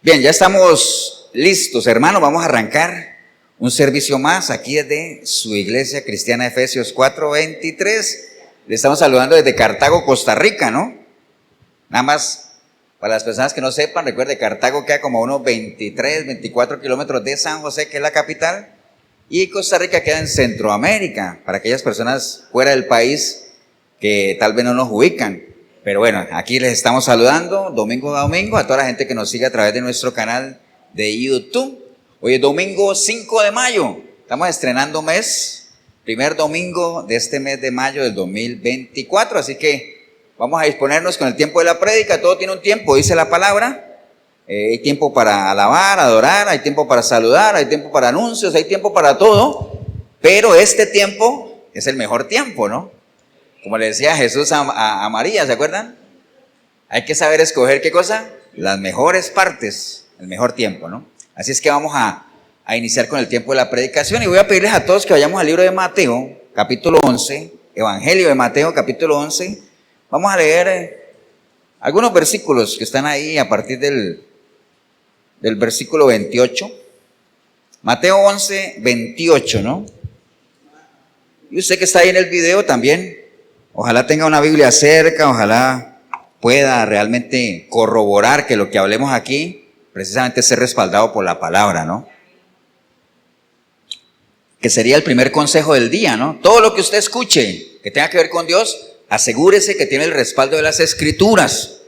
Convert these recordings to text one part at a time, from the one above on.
Bien, ya estamos listos, hermanos. Vamos a arrancar un servicio más aquí desde su iglesia cristiana Efesios 4:23. Le estamos saludando desde Cartago, Costa Rica, ¿no? Nada más, para las personas que no sepan, recuerde, Cartago queda como a unos 23, 24 kilómetros de San José, que es la capital, y Costa Rica queda en Centroamérica, para aquellas personas fuera del país que tal vez no nos ubican. Pero bueno, aquí les estamos saludando domingo a domingo a toda la gente que nos sigue a través de nuestro canal de YouTube. Hoy es domingo 5 de mayo, estamos estrenando mes, primer domingo de este mes de mayo del 2024, así que vamos a disponernos con el tiempo de la prédica. Todo tiene un tiempo, dice la palabra. Hay tiempo para alabar, adorar, hay tiempo para saludar, hay tiempo para anuncios, hay tiempo para todo, pero este tiempo es el mejor tiempo, ¿no? Como le decía Jesús a María, ¿se acuerdan? Hay que saber escoger, ¿qué cosa? Las mejores partes, el mejor tiempo, ¿no? Así es que vamos a iniciar con el tiempo de la predicación, y voy a pedirles a todos que vayamos al libro de Mateo, capítulo 11, Evangelio de Mateo, capítulo 11. Vamos a leer algunos versículos que están ahí a partir del versículo 28. Mateo 11, 28, ¿no? Y usted que está ahí en el video también, ojalá tenga una Biblia cerca, ojalá pueda realmente corroborar que lo que hablemos aquí precisamente esté respaldado por la palabra, ¿no? Que sería el primer consejo del día, ¿no? Todo lo que usted escuche que tenga que ver con Dios, asegúrese que tiene el respaldo de las Escrituras,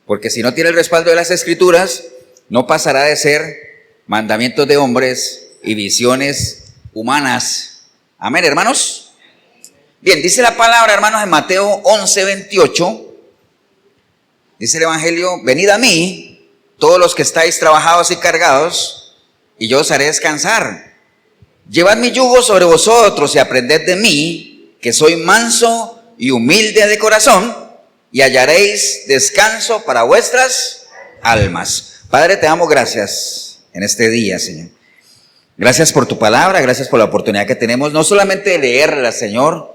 porque si no tiene el respaldo de las Escrituras, no pasará de ser mandamientos de hombres y visiones humanas. Amén, hermanos. Bien, dice la palabra, hermanos, en Mateo 11, 28, dice el Evangelio: venid a mí, todos los que estáis trabajados y cargados, y yo os haré descansar. Llevad mi yugo sobre vosotros y aprended de mí, que soy manso y humilde de corazón, y hallaréis descanso para vuestras almas. Padre, te damos gracias en este día, Señor. Gracias por tu palabra, gracias por la oportunidad que tenemos, no solamente de leerla, Señor,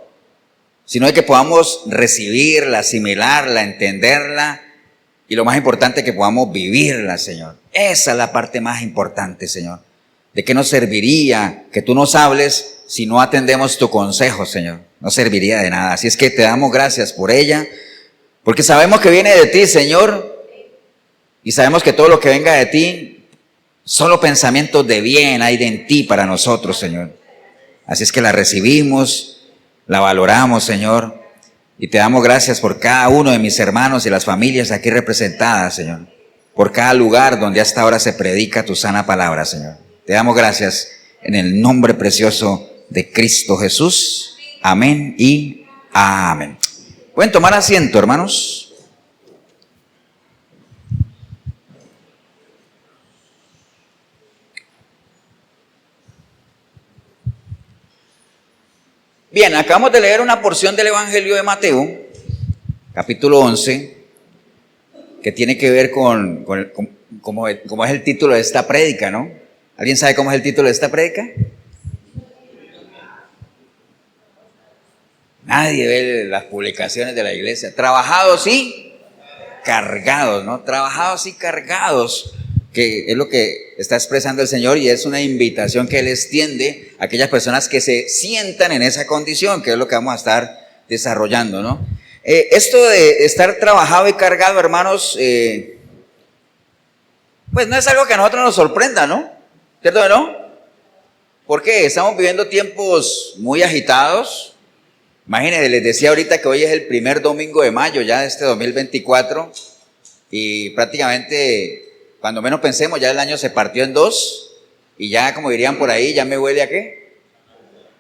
sino de que podamos recibirla, asimilarla, entenderla, y lo más importante, que podamos vivirla, Señor. Esa es la parte más importante, Señor. ¿De qué nos serviría que tú nos hables si no atendemos tu consejo, Señor? No serviría de nada. Así es que te damos gracias por ella, porque sabemos que viene de ti, Señor, y sabemos que todo lo que venga de ti, solo pensamientos de bien hay en ti para nosotros, Señor. Así es que la recibimos, la valoramos, Señor, y te damos gracias por cada uno de mis hermanos y las familias aquí representadas, Señor, por cada lugar donde hasta ahora se predica tu sana palabra, Señor. Te damos gracias en el nombre precioso de Cristo Jesús. Amén y amén. Pueden tomar asiento, hermanos. Bien, acabamos de leer una porción del Evangelio de Mateo, capítulo 11, que tiene que ver con cómo es el título de esta prédica, ¿no? ¿Alguien sabe cómo es el título de esta prédica? Nadie ve las publicaciones de la iglesia. Trabajados y cargados, ¿no? Trabajados y cargados, que es lo que está expresando el Señor, y es una invitación que Él extiende a aquellas personas que se sientan en esa condición, que es lo que vamos a estar desarrollando, ¿no? Esto de estar trabajado y cargado, hermanos, pues no es algo que a nosotros nos sorprenda, ¿no? ¿Cierto o no? Porque estamos viviendo tiempos muy agitados. Imagínense, les decía ahorita que hoy es el primer domingo de mayo ya de este 2024, y prácticamente, cuando menos pensemos, ya el año se partió en dos, y ya, como dirían por ahí, ya me huele ¿a qué?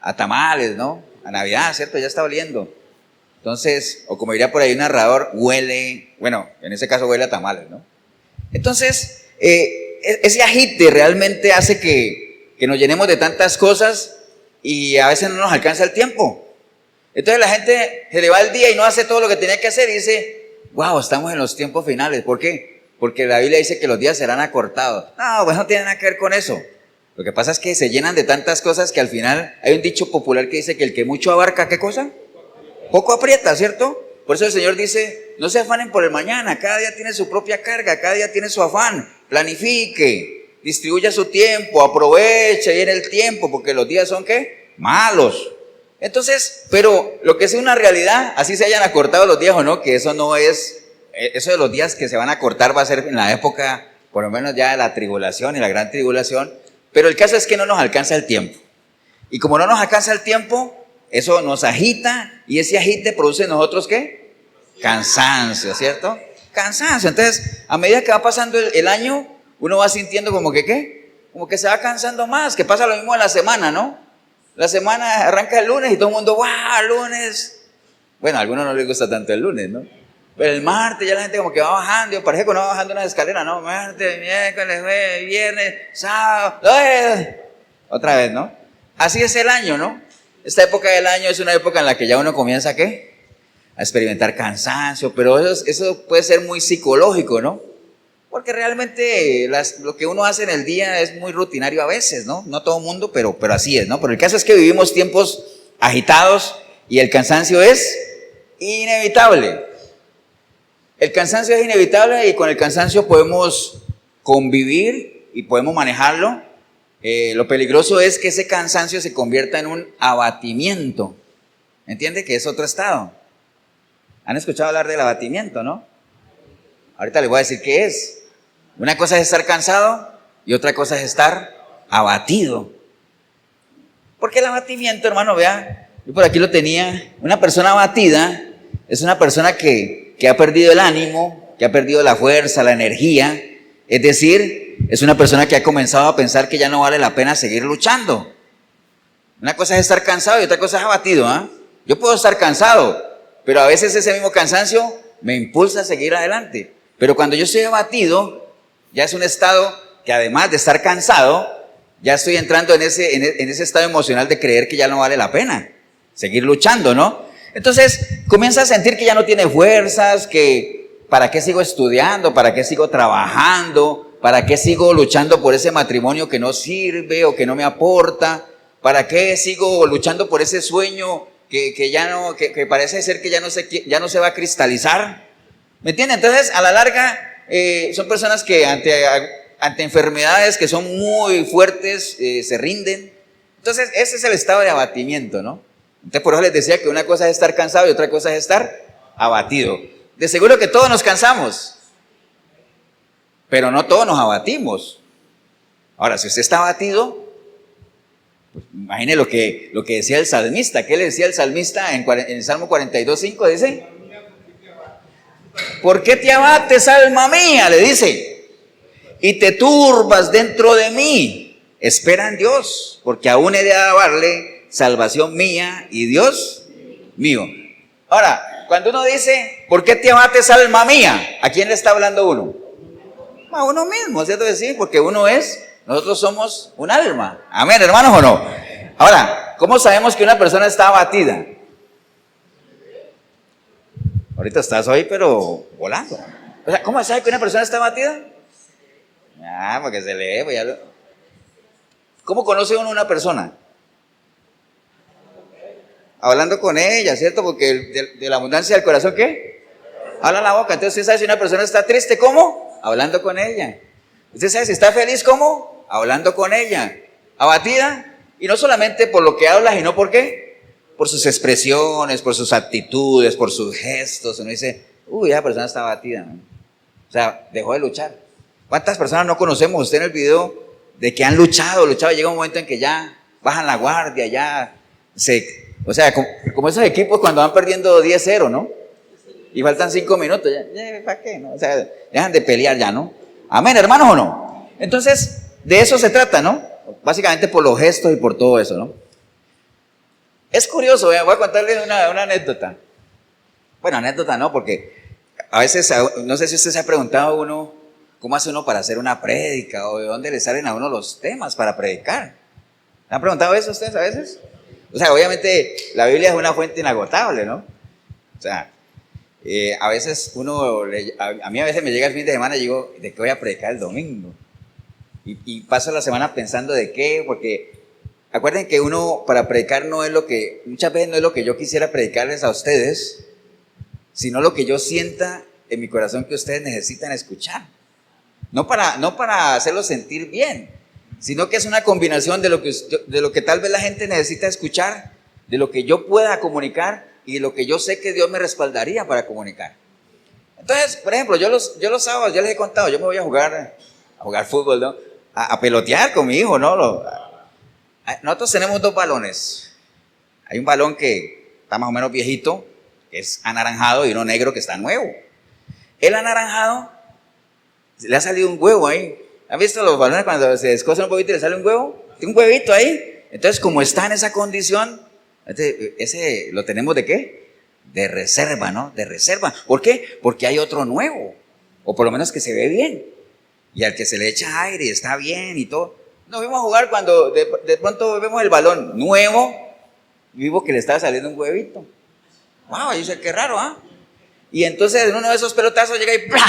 A tamales, ¿no? A Navidad, ¿cierto? Ya está oliendo. Entonces, o como diría por ahí un narrador, huele, bueno, en ese caso huele a tamales, ¿no? Entonces, ese agite realmente hace que nos llenemos de tantas cosas, y a veces no nos alcanza el tiempo. Entonces la gente se le va el día y no hace todo lo que tenía que hacer, y dice: wow, estamos en los tiempos finales. ¿Por qué? Porque la Biblia dice que los días serán acortados. No, pues no tiene nada que ver con eso. Lo que pasa es que se llenan de tantas cosas que al final hay un dicho popular que dice que el que mucho abarca, ¿qué cosa? Poco aprieta, ¿cierto? Por eso el Señor dice, no se afanen por el mañana, cada día tiene su propia carga, cada día tiene su afán, planifique, distribuya su tiempo, aproveche bien el tiempo, porque los días son ¿qué? Malos. Entonces, pero lo que es una realidad, así se hayan acortado los días o no, que eso no es, eso de los días que se van a acortar va a ser en la época, por lo menos ya de la tribulación y la gran tribulación, pero el caso es que no nos alcanza el tiempo. Y como no nos alcanza el tiempo, eso nos agita y ese agite produce en nosotros ¿qué? Cansancio, ¿cierto? Cansancio. Entonces, a medida que va pasando el año, uno va sintiendo como que ¿qué? Como que se va cansando más, que pasa lo mismo en la semana, ¿no? La semana arranca el lunes y todo el mundo, ¡guau! Lunes. Bueno, a algunos no les gusta tanto el lunes, ¿no? Pero el martes ya la gente como que va bajando, yo parece que no va bajando unas escaleras, ¿no? Martes, miércoles, jueves, viernes, sábado, otra vez, ¿no? Así es el año, ¿no? Esta época del año es una época en la que ya uno comienza, ¿qué? A experimentar cansancio, pero eso puede ser muy psicológico, ¿no? Porque realmente lo que uno hace en el día es muy rutinario a veces, ¿no? No todo el mundo, pero así es, ¿no? Pero el caso es que vivimos tiempos agitados y el cansancio es inevitable. El cansancio es inevitable y con el cansancio podemos convivir y podemos manejarlo. Lo peligroso es que ese cansancio se convierta en un abatimiento. ¿Entiende? Que es otro estado. ¿Han escuchado hablar del abatimiento, no? Ahorita les voy a decir qué es. Una cosa es estar cansado y otra cosa es estar abatido. Porque el abatimiento, hermano, vea, yo por aquí lo tenía. Una persona abatida es una persona que ha perdido el ánimo, que ha perdido la fuerza, la energía. Es decir, es una persona que ha comenzado a pensar que ya no vale la pena seguir luchando. Una cosa es estar cansado y otra cosa es abatido, ¿ah? Yo puedo estar cansado, pero a veces ese mismo cansancio me impulsa a seguir adelante. Pero cuando yo estoy abatido, ya es un estado que además de estar cansado, ya estoy entrando en ese estado emocional de creer que ya no vale la pena seguir luchando, ¿no? Entonces comienza a sentir que ya no tiene fuerzas, que ¿para qué sigo estudiando? ¿Para qué sigo trabajando? ¿Para qué sigo luchando por ese matrimonio que no sirve o que no me aporta? ¿Para qué sigo luchando por ese sueño que ya no, que parece ser que ya no se va a cristalizar? ¿Me entienden? Entonces, a la larga, son personas que ante enfermedades que son muy fuertes, se rinden. Entonces, ese es el estado de abatimiento, ¿no? Entonces, por eso les decía que una cosa es estar cansado y otra cosa es estar abatido. De seguro que todos nos cansamos, pero no todos nos abatimos. Ahora, si usted está abatido, pues imagine lo que decía el salmista. ¿Qué le decía el salmista en el Salmo 42:5? Dice: ¿por qué te abates, alma mía? Le dice, y te turbas dentro de mí. Espera en Dios, porque aún he de alabarle, salvación mía y Dios mío. Ahora, cuando uno dice, ¿por qué te abates, alma mía? ¿A quién le está hablando uno? A uno mismo, ¿cierto que sí? Porque nosotros somos un alma. Amén, hermanos, ¿o no? Ahora, ¿cómo sabemos que una persona está abatida? Ahorita estás hoy, pero volando. O sea, ¿cómo sabe que una persona está abatida? Ah, porque se lee, pues ya lo... ¿Cómo conoce uno una persona? Hablando con ella, ¿cierto? Porque de la abundancia del corazón, ¿qué? Habla la boca. Entonces usted sabe si una persona está triste, ¿cómo? Hablando con ella. Usted sabe si está feliz, ¿cómo? Hablando con ella. Abatida, y no solamente por lo que habla, sino por qué, por sus expresiones, por sus actitudes, por sus gestos. Uno dice, uy, esa persona está abatida, ¿no? O sea, dejó de luchar. ¿Cuántas personas no conocemos usted en el video de que han luchado? Llega un momento en que ya bajan la guardia, ya o sea, como esos equipos cuando van perdiendo 10-0, ¿no? Y faltan 5 minutos, ya, ¿para qué? ¿No? O sea, dejan de pelear ya, ¿no? Amén, hermanos, ¿o no? Entonces, de eso se trata, ¿no? Básicamente por los gestos y por todo eso, ¿no? Es curioso, voy a contarles una anécdota. Bueno, anécdota no, porque a veces, no sé si usted se ha preguntado uno, ¿cómo hace uno para hacer una prédica? ¿O de dónde le salen a uno los temas para predicar? ¿Le han preguntado eso ustedes a veces? O sea, obviamente la Biblia es una fuente inagotable, ¿no? O sea, a veces a mí a veces me llega el fin de semana y digo, ¿de qué voy a predicar el domingo? Y paso la semana pensando de qué, porque acuerden que uno para predicar muchas veces no es lo que yo quisiera predicarles a ustedes, sino lo que yo sienta en mi corazón que ustedes necesitan escuchar. No para hacerlos sentir bien, sino que es una combinación de lo que tal vez la gente necesita escuchar, de lo que yo pueda comunicar y de lo que yo sé que Dios me respaldaría para comunicar. Entonces, por ejemplo, yo los sábados, ya les he contado, yo me voy a jugar fútbol, ¿no? A pelotear con mi hijo, ¿no? Nosotros tenemos 2 balones. Hay un balón que está más o menos viejito, que es anaranjado, y uno negro que está nuevo. El anaranjado, le ha salido un huevo ahí. ¿Han visto los balones cuando se descosen un poquito y le sale un huevo? Tiene un huevito ahí. Entonces, como está en esa condición, ese lo tenemos ¿de qué? De reserva, ¿no? De reserva. ¿Por qué? Porque hay otro nuevo, o por lo menos que se ve bien, y al que se le echa aire y está bien y todo. Nos vimos a jugar cuando de pronto vemos el balón nuevo y vimos que le estaba saliendo un huevito. Wow, yo sé, qué raro, ¿ah? Y entonces en uno de esos pelotazos llega y ¡plá!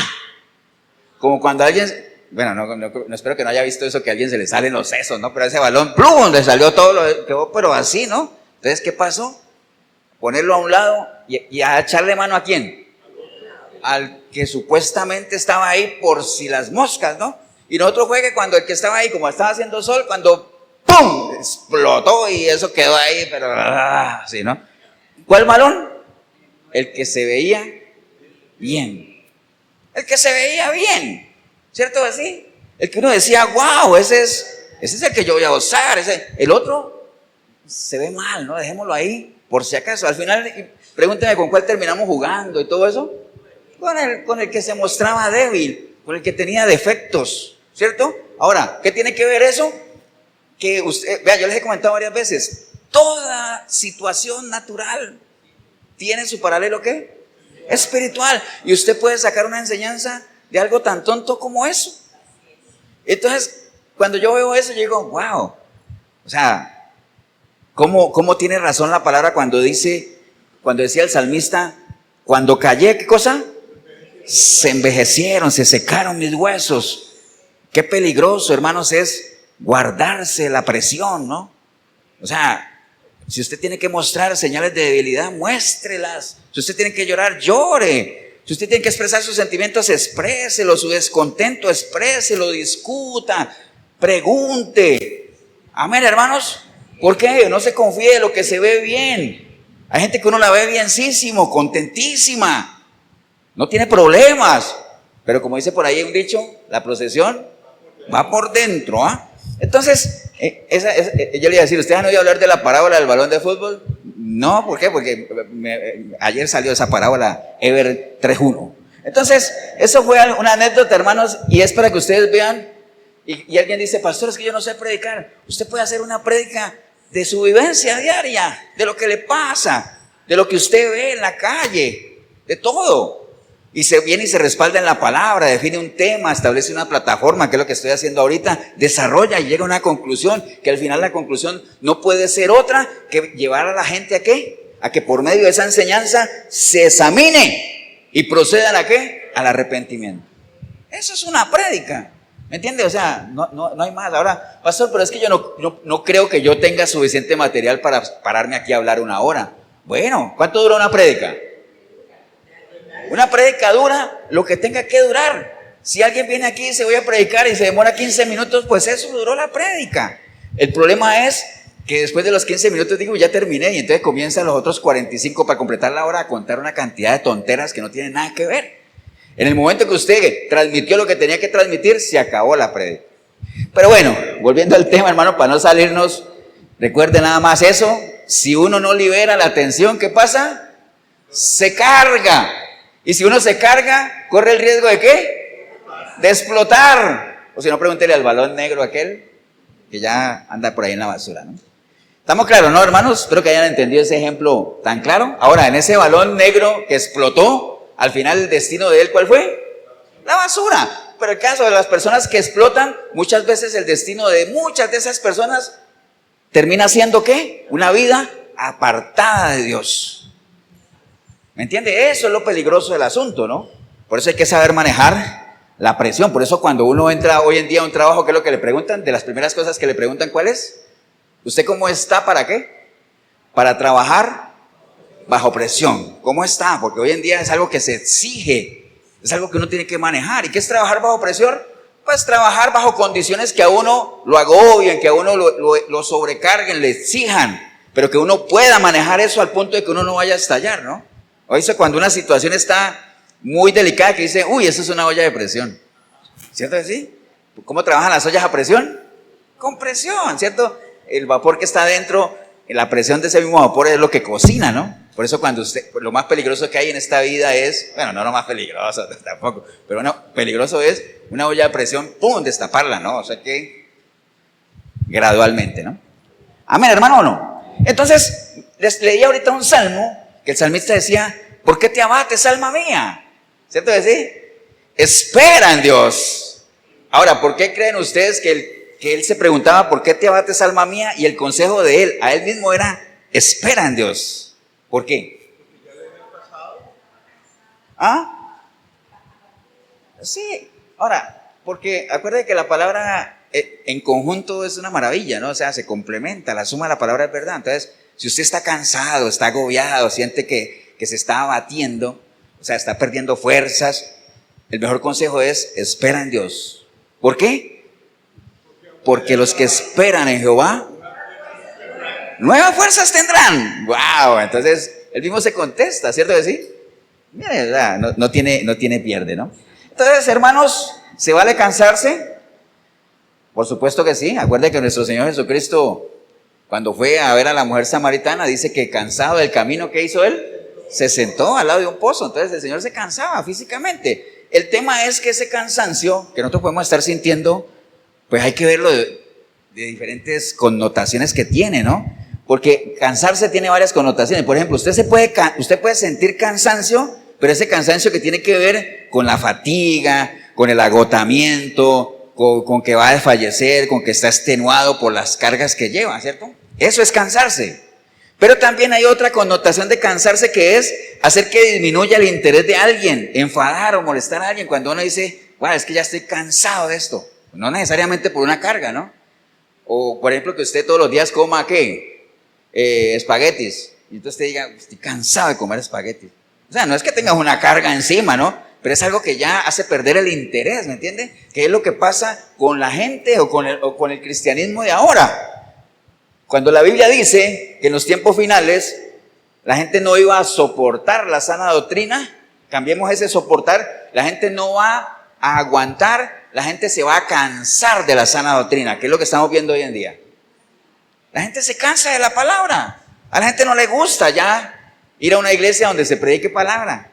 Como cuando alguien, bueno, no espero que no haya visto eso, que a alguien se le salen los sesos, ¿no? Pero ese balón, ¡plum!, le salió todo, quedó pero así, ¿no? Entonces, ¿qué pasó? Ponerlo a un lado y a echarle mano ¿a quién? Al que supuestamente estaba ahí por si las moscas, ¿no? Y nosotros fue que cuando el que estaba ahí, como estaba haciendo sol, cuando ¡pum!, explotó y eso quedó ahí, pero así, ¿no? ¿Cuál balón? El que se veía bien. El que se veía bien, ¿cierto así? El que uno decía, wow, ese es el que yo voy a usar, el otro se ve mal, ¿no? Dejémoslo ahí, por si acaso. Al final, pregúnteme con cuál terminamos jugando y todo eso. Con el que se mostraba débil, con el que tenía defectos, ¿cierto? Ahora, ¿qué tiene que ver eso? Que usted, vea, yo les he comentado varias veces, toda situación natural tiene su paralelo, ¿qué? Espiritual. Y usted puede sacar una enseñanza de algo tan tonto como eso. Entonces, cuando yo veo eso, yo digo, wow. O sea, ¿cómo tiene razón la palabra cuando decía el salmista, cuando callé, ¿qué cosa? Se envejecieron, se secaron mis huesos. Qué peligroso, hermanos, es guardarse la presión, ¿no? O sea, si usted tiene que mostrar señales de debilidad, muéstrelas. Si usted tiene que llorar, llore. Si usted tiene que expresar sus sentimientos, expréselo. Su descontento, expréselo, discuta, pregunte. Amén, hermanos. ¿Por qué? No se confíe de lo que se ve bien. Hay gente que uno la ve bienísimo, contentísima. No tiene problemas. Pero como dice por ahí un dicho, la procesión va por dentro, ¿ah? Entonces, yo le iba a decir, ¿ustedes han oído hablar de la parábola del balón de fútbol? No, ¿por qué? Porque ayer salió esa parábola, Ever 3:1. Entonces, eso fue una anécdota, hermanos, y es para que ustedes vean, y alguien dice, pastor, es que yo no sé predicar. Usted puede hacer una prédica de su vivencia diaria, de lo que le pasa, de lo que usted ve en la calle, de todo. Y se viene y se respalda en la palabra, define un tema, establece una plataforma, que es lo que estoy haciendo ahorita, desarrolla y llega a una conclusión, que al final la conclusión no puede ser otra que llevar a la gente ¿a qué? A que por medio de esa enseñanza se examine y procedan ¿a qué? Al arrepentimiento. Eso es una prédica, ¿me entiende? O sea, no hay más. Ahora, pastor, pero es que yo no creo que yo tenga suficiente material para pararme aquí a hablar 1 hora. Bueno, ¿cuánto dura una prédica? Una prédica dura lo que tenga que durar. Si alguien viene aquí y dice voy a predicar y se demora 15 minutos, pues eso duró la prédica. El problema es que después de los 15 minutos digo ya terminé y entonces comienzan los otros 45 para completar la hora a contar una cantidad de tonteras que no tienen nada que ver. En el momento que usted transmitió lo que tenía que transmitir, se acabó la prédica. Pero bueno, volviendo al tema, hermano, para no salirnos, recuerde nada más eso. Si uno no libera la atención, ¿qué pasa? Se carga. Y si uno se carga, corre el riesgo ¿de qué? De explotar. O si no, pregúntele al balón negro aquel que ya anda por ahí en la basura, ¿no? ¿Estamos claros, no, hermanos? Espero que hayan entendido ese ejemplo tan claro. Ahora, en ese balón negro que explotó, al final el destino de él, ¿cuál fue? La basura. Pero el caso de las personas que explotan, muchas veces el destino de muchas de esas personas termina siendo ¿qué? Una vida apartada de Dios. ¿Me entiende? Eso es lo peligroso del asunto, ¿no? Por eso hay que saber manejar la presión. Por eso cuando uno entra hoy en día a un trabajo, ¿qué es lo que le preguntan? De las primeras cosas que le preguntan, ¿cuál es? ¿Usted cómo está? ¿Para qué? Para trabajar bajo presión? ¿Cómo está? Porque hoy en día es algo que se exige, es algo que uno tiene que manejar. ¿Y qué es trabajar bajo presión? Pues trabajar bajo condiciones que a uno lo agobien, que a uno lo sobrecarguen, le exijan, pero que uno pueda manejar eso al punto de que uno no vaya a estallar, ¿no? O dice cuando una situación está muy delicada que dice, uy, eso es una olla de presión. ¿Cierto que sí? ¿Cómo trabajan las ollas a presión? Con presión, ¿cierto? El vapor que está adentro, la presión de ese mismo vapor es lo que cocina, ¿no? Por eso cuando lo más peligroso que hay en esta vida es, bueno, no lo más peligroso tampoco, pero no, peligroso es una olla de presión, ¡pum!, destaparla, ¿no? O sea que gradualmente, ¿no? Amén, hermano, ¿o no? Entonces, les leí ahorita un salmo que el salmista decía, ¿por qué te abates, alma mía? ¿Cierto que sí? Espera en Dios. Ahora, ¿por qué creen ustedes que él se preguntaba, ¿por qué te abates, alma mía? Y el consejo de él, a él mismo era, espera en Dios. ¿Por qué? ¿Ah? Sí. Ahora, porque acuérdense que la palabra en conjunto es una maravilla, ¿no? O sea, se complementa, la suma de la palabra es verdad. Entonces, si usted está cansado, está agobiado, siente que se está abatiendo, o sea, está perdiendo fuerzas, el mejor consejo es, espera en Dios. ¿Por qué? Porque los que esperan en Jehová, nuevas fuerzas tendrán. ¡Wow! Entonces, él mismo se contesta, ¿cierto que sí? Mire, no tiene pierde, ¿no? Entonces, hermanos, ¿se vale cansarse? Por supuesto que sí. Acuérdense que nuestro Señor Jesucristo, cuando fue a ver a la mujer samaritana, dice que cansado del camino que hizo él, se sentó al lado de un pozo. Entonces el Señor se cansaba físicamente. El tema es que ese cansancio que nosotros podemos estar sintiendo, pues hay que verlo de diferentes connotaciones que tiene, ¿no? Porque cansarse tiene varias connotaciones. Por ejemplo, usted puede sentir cansancio, pero ese cansancio que tiene que ver con la fatiga, con el agotamiento, con que va a desfallecer, con que está extenuado por las cargas que lleva, ¿cierto? Eso es cansarse. Pero también hay otra connotación de cansarse que es hacer que disminuya el interés de alguien, enfadar o molestar a alguien. Cuando uno dice, bueno, es que ya estoy cansado de esto. No necesariamente por una carga, ¿no? O por ejemplo que usted todos los días coma, ¿qué? Espaguetis. Y entonces usted diga, estoy cansado de comer espaguetis. O sea, no es que tengas una carga encima, ¿no? Pero es algo que ya hace perder el interés, ¿me entiende? Que es lo que pasa con la gente o con el cristianismo de ahora. Cuando la Biblia dice que en los tiempos finales la gente no iba a soportar la sana doctrina, cambiemos ese soportar, la gente no va a aguantar, la gente se va a cansar de la sana doctrina, que es lo que estamos viendo hoy en día. La gente se cansa de la palabra, a la gente no le gusta ya ir a una iglesia donde se predique palabra.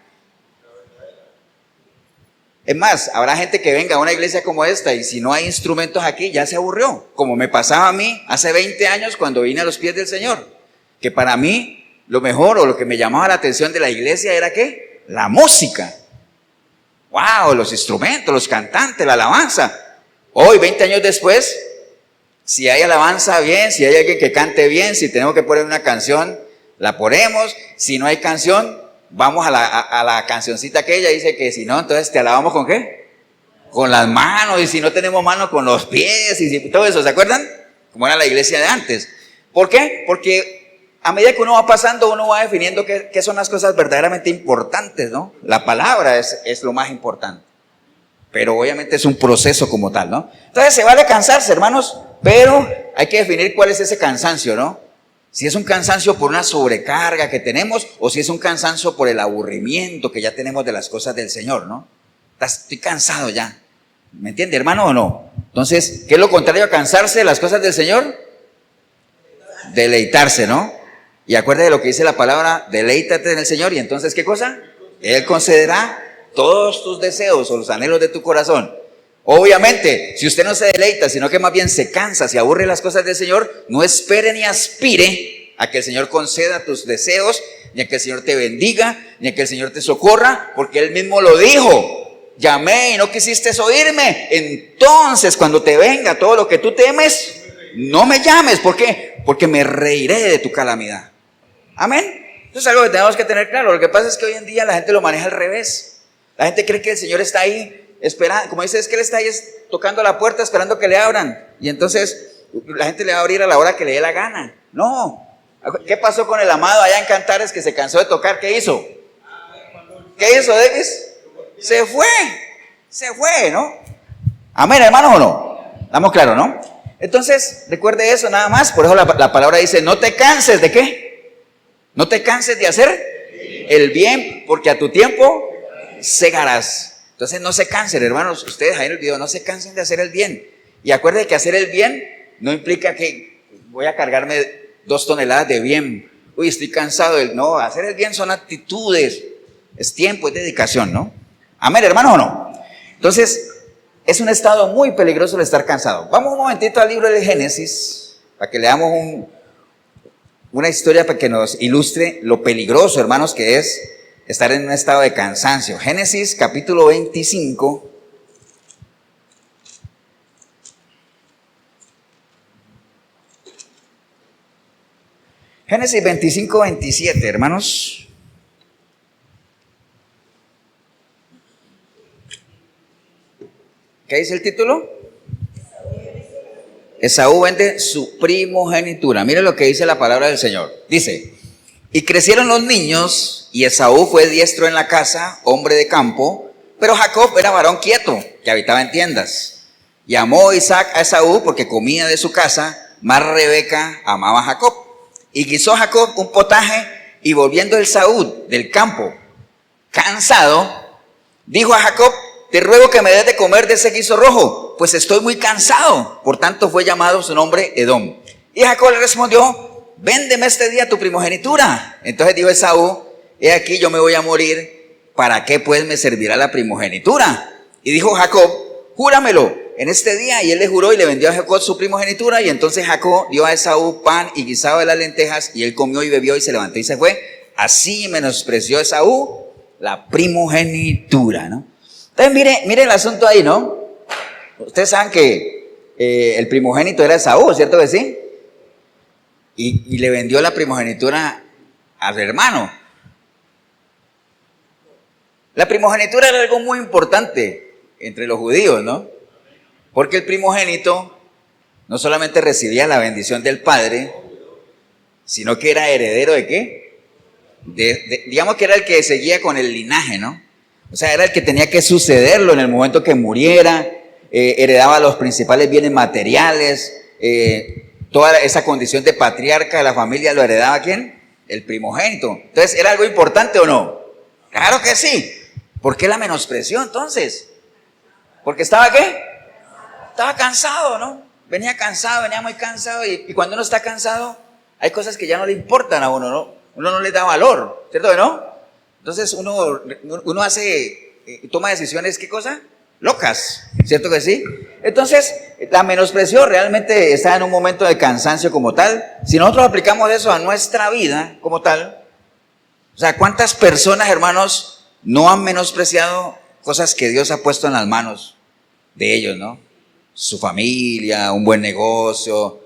Es más, habrá gente que venga a una iglesia como esta y si no hay instrumentos aquí ya se aburrió, como me pasaba a mí hace 20 años cuando vine a los pies del Señor, que para mí lo mejor o lo que me llamaba la atención de la iglesia era ¿qué? La música. ¡Wow! Los instrumentos, los cantantes, la alabanza. Hoy, 20 años después, si hay alabanza bien, si hay alguien que cante bien, si tenemos que poner una canción, la ponemos. Si no hay canción, vamos a la cancioncita aquella, dice que si no, entonces te alabamos ¿con qué? Con las manos, y si no tenemos manos, con los pies, y todo eso, ¿se acuerdan? Como era la iglesia de antes. ¿Por qué? Porque a medida que uno va pasando, uno va definiendo qué son las cosas verdaderamente importantes, ¿no? La palabra es lo más importante, pero obviamente es un proceso como tal, ¿no? Entonces se vale cansarse, hermanos, pero hay que definir cuál es ese cansancio, ¿no? Si es un cansancio por una sobrecarga que tenemos o si es un cansancio por el aburrimiento que ya tenemos de las cosas del Señor, ¿no? Estoy cansado ya. ¿Me entiende, hermano, o no? Entonces, ¿qué es lo contrario a cansarse de las cosas del Señor? Deleitarse, ¿no? Y acuérdate de lo que dice la palabra, deleítate en el Señor. Y entonces, ¿qué cosa? Él concederá todos tus deseos o los anhelos de tu corazón. Obviamente, si usted no se deleita, sino que más bien se cansa, se aburre las cosas del Señor, no espere ni aspire a que el Señor conceda tus deseos, ni a que el Señor te bendiga, ni a que el Señor te socorra, porque Él mismo lo dijo. Llamé y no quisiste oírme. Entonces, cuando te venga todo lo que tú temes, no me llames. ¿Por qué? Porque me reiré de tu calamidad. Amén. Eso es algo que tenemos que tener claro. Lo que pasa es que hoy en día la gente lo maneja al revés. La gente cree que el Señor está ahí esperando, como dice, es que Él está ahí tocando la puerta esperando que le abran. Y entonces la gente le va a abrir a la hora que le dé la gana. No, ¿Qué pasó con el amado allá en Cantares que se cansó de tocar? ¿Qué hizo? ¿Qué hizo, Davis? Se fue, ¿no? Amén, hermanos, ¿o no? ¿Estamos claros, no? Entonces, recuerde eso nada más. Por eso la palabra dice, no te canses ¿de qué? No te canses de hacer el bien, porque a tu tiempo segarás. Entonces no se cansen, hermanos. Ustedes ahí en el video, no se cansen de hacer el bien. Y acuérdense que hacer el bien no implica que voy a cargarme 2 toneladas de bien. Uy, estoy cansado. No, hacer el bien son actitudes, es tiempo, es dedicación, ¿no? Amén, hermanos, ¿o no? Entonces, es un estado muy peligroso el estar cansado. Vamos un momentito al libro de Génesis, para que leamos una historia para que nos ilustre lo peligroso, hermanos, que es estar en un estado de cansancio. Génesis capítulo 25. Génesis 25, 27, hermanos. ¿Qué dice el título? Esaú vende su primogenitura. Mire lo que dice la palabra del Señor. Dice, y crecieron los niños, y Esaú fue diestro en la casa, hombre de campo, pero Jacob era varón quieto, que habitaba en tiendas. Y amó Isaac a Esaú porque comía de su casa, mas Rebeca amaba a Jacob. Y guisó Jacob un potaje, y volviendo Esaú del campo, cansado, dijo a Jacob, te ruego que me des de comer de ese guiso rojo, pues estoy muy cansado. Por tanto fue llamado su nombre Edom. Y Jacob le respondió, véndeme este día tu primogenitura. Entonces dijo Esaú, he aquí yo me voy a morir, ¿para qué pues me servirá la primogenitura? Y dijo Jacob, júramelo en este día. Y él le juró y le vendió a Jacob su primogenitura. Y entonces Jacob dio a Esaú pan y guisado de las lentejas, y él comió y bebió y se levantó y se fue. Así menospreció Esaú la primogenitura, ¿no? Entonces mire el asunto ahí, ¿no? Ustedes saben que el primogénito era Esaú, ¿cierto que sí? Y le vendió la primogenitura a su hermano. La primogenitura era algo muy importante entre los judíos, ¿no? Porque el primogénito no solamente recibía la bendición del padre, sino que era heredero ¿de qué? Digamos que era el que seguía con el linaje, ¿no? O sea, era el que tenía que sucederlo en el momento que muriera, heredaba los principales bienes materiales, toda esa condición de patriarca de la familia lo heredaba ¿quién? El primogénito. Entonces, ¿era algo importante o no? Claro que sí. ¿Por qué la menospreció entonces? ¿Porque estaba qué? Estaba cansado, ¿no? Venía cansado, venía muy cansado, y cuando uno está cansado, hay cosas que ya no le importan a uno, ¿no? Uno no le da valor, ¿cierto que no? Entonces uno toma decisiones, ¿qué cosa? Locas, ¿cierto que sí? Entonces, la menospreció, realmente está en un momento de cansancio como tal. Si nosotros aplicamos eso a nuestra vida como tal, o sea, ¿cuántas personas, hermanos, no han menospreciado cosas que Dios ha puesto en las manos de ellos, ¿no? Su familia, un buen negocio,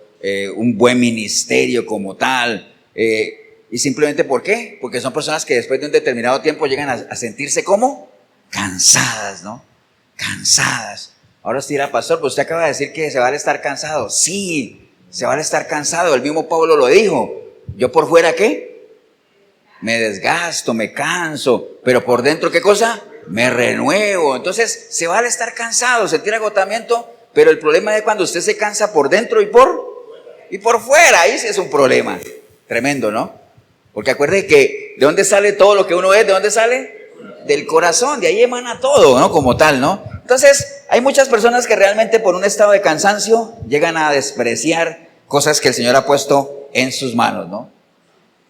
un buen ministerio como tal, y simplemente ¿por qué? Porque son personas que después de un determinado tiempo llegan a sentirse como cansadas, ¿no? Cansadas. Ahora usted dirá, pastor, pues usted acaba de decir que se va a estar cansado. Sí, se va a estar cansado. El mismo Pablo lo dijo. Yo por fuera, ¿qué? Me desgasto, me canso, pero por dentro, ¿qué cosa? Me renuevo. Entonces, se va a estar cansado, sentir agotamiento, pero el problema es cuando usted se cansa por dentro y por fuera. Ahí sí es un problema tremendo, ¿no? Porque acuérdense que ¿de dónde sale todo lo que uno es? ¿De dónde sale? Del corazón, de ahí emana todo, ¿no? Como tal, ¿no? Entonces, hay muchas personas que realmente por un estado de cansancio llegan a despreciar cosas que el Señor ha puesto en sus manos, ¿no?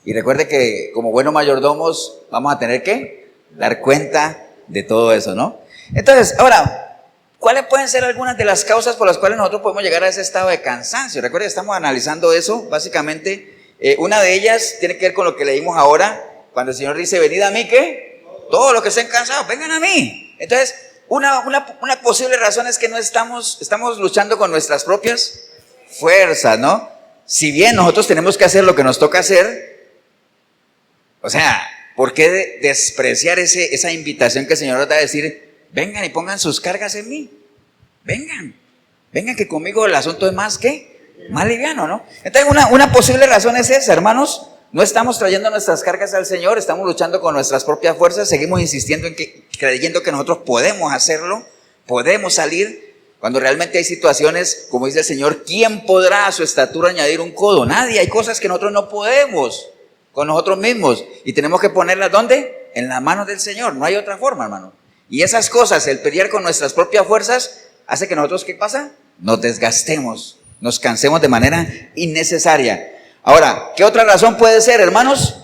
Y recuerde que como buenos mayordomos vamos a tener que dar cuenta de todo eso, ¿no? Entonces, ahora, ¿cuáles pueden ser algunas de las causas por las cuales nosotros podemos llegar a ese estado de cansancio? Recuerde que estamos analizando eso, básicamente. Una de ellas tiene que ver con lo que leímos ahora, cuando el Señor dice, venid a mí, ¿qué? Todos los que estén cansados, vengan a mí. Entonces, una posible razón es que no estamos luchando con nuestras propias fuerzas, ¿no? Si bien nosotros tenemos que hacer lo que nos toca hacer, o sea, ¿por qué despreciar esa invitación que el Señor nos da a decir, vengan y pongan sus cargas en mí? Vengan que conmigo el asunto es más, ¿qué? Más liviano, ¿no? Entonces una posible razón es esa, hermanos. No estamos trayendo nuestras cargas al Señor, estamos luchando con nuestras propias fuerzas, seguimos insistiendo en que, creyendo que nosotros podemos hacerlo, podemos salir, cuando realmente hay situaciones, como dice el Señor, ¿quién podrá a su estatura añadir un codo? Nadie. Hay cosas que nosotros no podemos con nosotros mismos y tenemos que ponerlas ¿dónde? En las manos del Señor, no hay otra forma, hermano. Y esas cosas, el pelear con nuestras propias fuerzas, hace que nosotros, ¿qué pasa? Nos desgastemos, nos cansemos de manera innecesaria. Ahora, ¿qué otra razón puede ser, hermanos?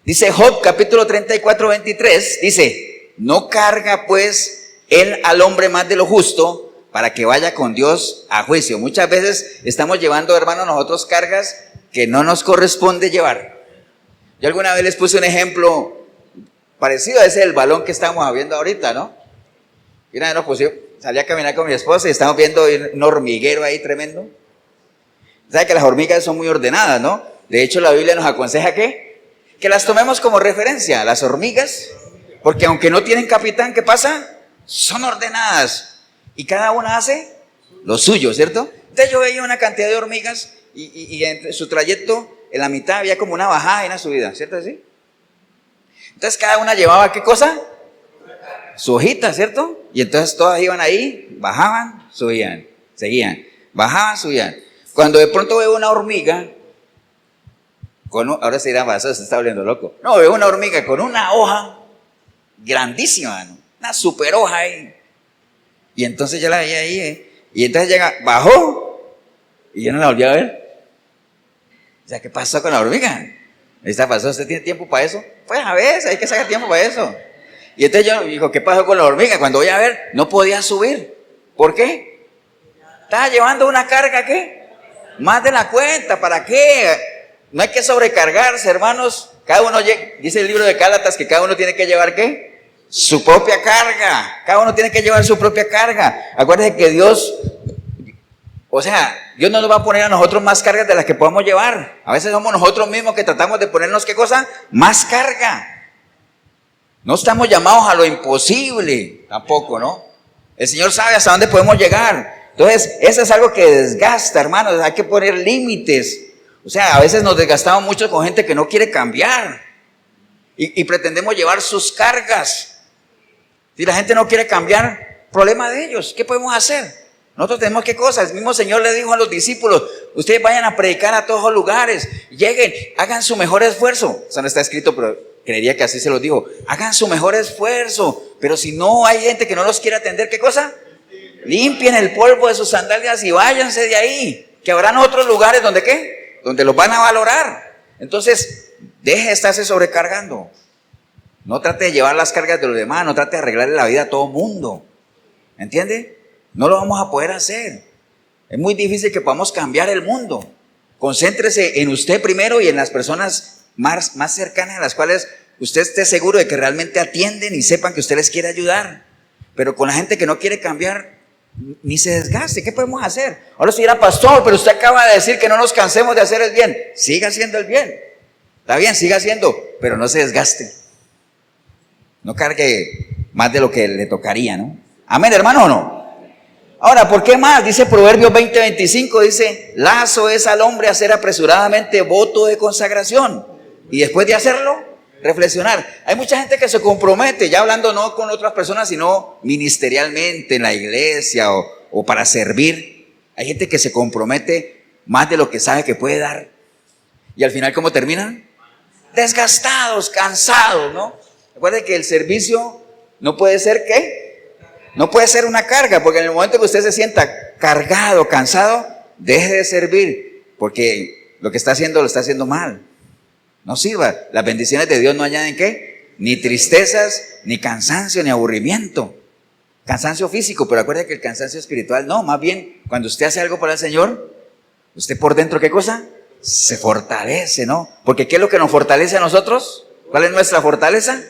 Dice Job capítulo 34, 23, dice, no carga pues él al hombre más de lo justo para que vaya con Dios a juicio. Muchas veces estamos llevando, hermanos, nosotros cargas que no nos corresponde llevar. Yo alguna vez les puse un ejemplo parecido a ese del balón que estamos viendo ahorita, ¿no? Y una vez salí a caminar con mi esposa y estamos viendo un hormiguero ahí tremendo. ¿Sabe que las hormigas son muy ordenadas, no? De hecho, la Biblia nos aconseja que las tomemos como referencia, las hormigas, porque aunque no tienen capitán, ¿qué pasa? Son ordenadas y cada una hace lo suyo, ¿cierto? Entonces yo veía una cantidad de hormigas y entre su trayecto, en la mitad había como una bajada y una subida, ¿cierto así? Entonces cada una llevaba, ¿qué cosa? Su hojita, ¿cierto? Y entonces todas iban ahí, bajaban, subían, seguían, bajaban, subían. Cuando de pronto veo una hormiga, ahora se dirá, se está volviendo loco. No, veo una hormiga con una hoja grandísima, ¿no? Una super hoja ahí. Y entonces yo la veía ahí, y entonces llega, bajó, y yo no la volví a ver. O sea, ¿qué pasó con la hormiga? ¿Esta pasó? ¿Usted tiene tiempo para eso? Pues a veces hay que sacar tiempo para eso. Y entonces yo digo, ¿qué pasó con la hormiga? Cuando voy a ver, no podía subir. ¿Por qué? Estaba llevando una carga, ¿qué? Más de la cuenta. ¿Para qué? No hay que sobrecargarse, hermanos. Cada uno, dice el libro de Gálatas, que cada uno tiene que llevar, ¿qué? Su propia carga. Cada uno tiene que llevar su propia carga. Acuérdense que Dios, Dios no nos va a poner a nosotros más cargas de las que podamos llevar. A veces somos nosotros mismos que tratamos de ponernos, ¿qué cosa? Más carga. No estamos llamados a lo imposible, tampoco, ¿no? El Señor sabe hasta dónde podemos llegar. Entonces, eso es algo que desgasta, hermanos. Hay que poner límites. A veces nos desgastamos mucho con gente que no quiere cambiar. Y pretendemos llevar sus cargas. Si la gente no quiere cambiar, problema de ellos. ¿Qué podemos hacer? Nosotros tenemos ¿qué cosas? El mismo Señor le dijo a los discípulos, ustedes vayan a predicar a todos los lugares, lleguen, hagan su mejor esfuerzo. Eso no está escrito, pero creería que así se los dijo. Hagan su mejor esfuerzo, pero si no hay gente que no los quiere atender, ¿qué cosa? Limpien el polvo de sus sandalias y váyanse de ahí, que habrán otros lugares donde ¿qué? Donde los van a valorar. Entonces, deje de estarse sobrecargando. No trate de llevar las cargas de los demás, no trate de arreglarle la vida a todo mundo. ¿Entiende? No lo vamos a poder hacer. Es muy difícil que podamos cambiar el mundo. Concéntrese en usted primero y en las personas más cercanas a las cuales usted esté seguro de que realmente atienden y sepan que usted les quiere ayudar. Pero con la gente que no quiere cambiar, ni se desgaste. ¿Qué podemos hacer? Ahora usted dirá, pastor, pero usted acaba de decir que no nos cansemos de hacer el bien. Siga haciendo el bien. Está bien, siga haciendo, pero no se desgaste. No cargue más de lo que le tocaría, ¿no? Amén, hermano, ¿o no? Ahora, ¿por qué más? Dice Proverbios 20:25, dice, lazo es al hombre hacer apresuradamente voto de consagración. Y después de hacerlo, reflexionar. Hay mucha gente que se compromete, ya hablando no con otras personas, sino ministerialmente en la iglesia o para servir. Hay gente que se compromete más de lo que sabe que puede dar. Y al final, ¿cómo terminan? Desgastados, cansados, ¿no? Recuerden que el servicio no puede ser, ¿qué? No puede ser una carga, porque en el momento que usted se sienta cargado, cansado, deje de servir, porque lo que está haciendo lo está haciendo mal. No sirva. Las bendiciones de Dios no añaden ¿qué? Ni tristezas, ni cansancio, ni aburrimiento. Cansancio físico, pero acuérdate que el cansancio espiritual no. Más bien, cuando usted hace algo para el Señor, usted por dentro, ¿qué cosa? Se fortalece, ¿no? Porque ¿qué es lo que nos fortalece a nosotros? ¿Cuál es nuestra fortaleza?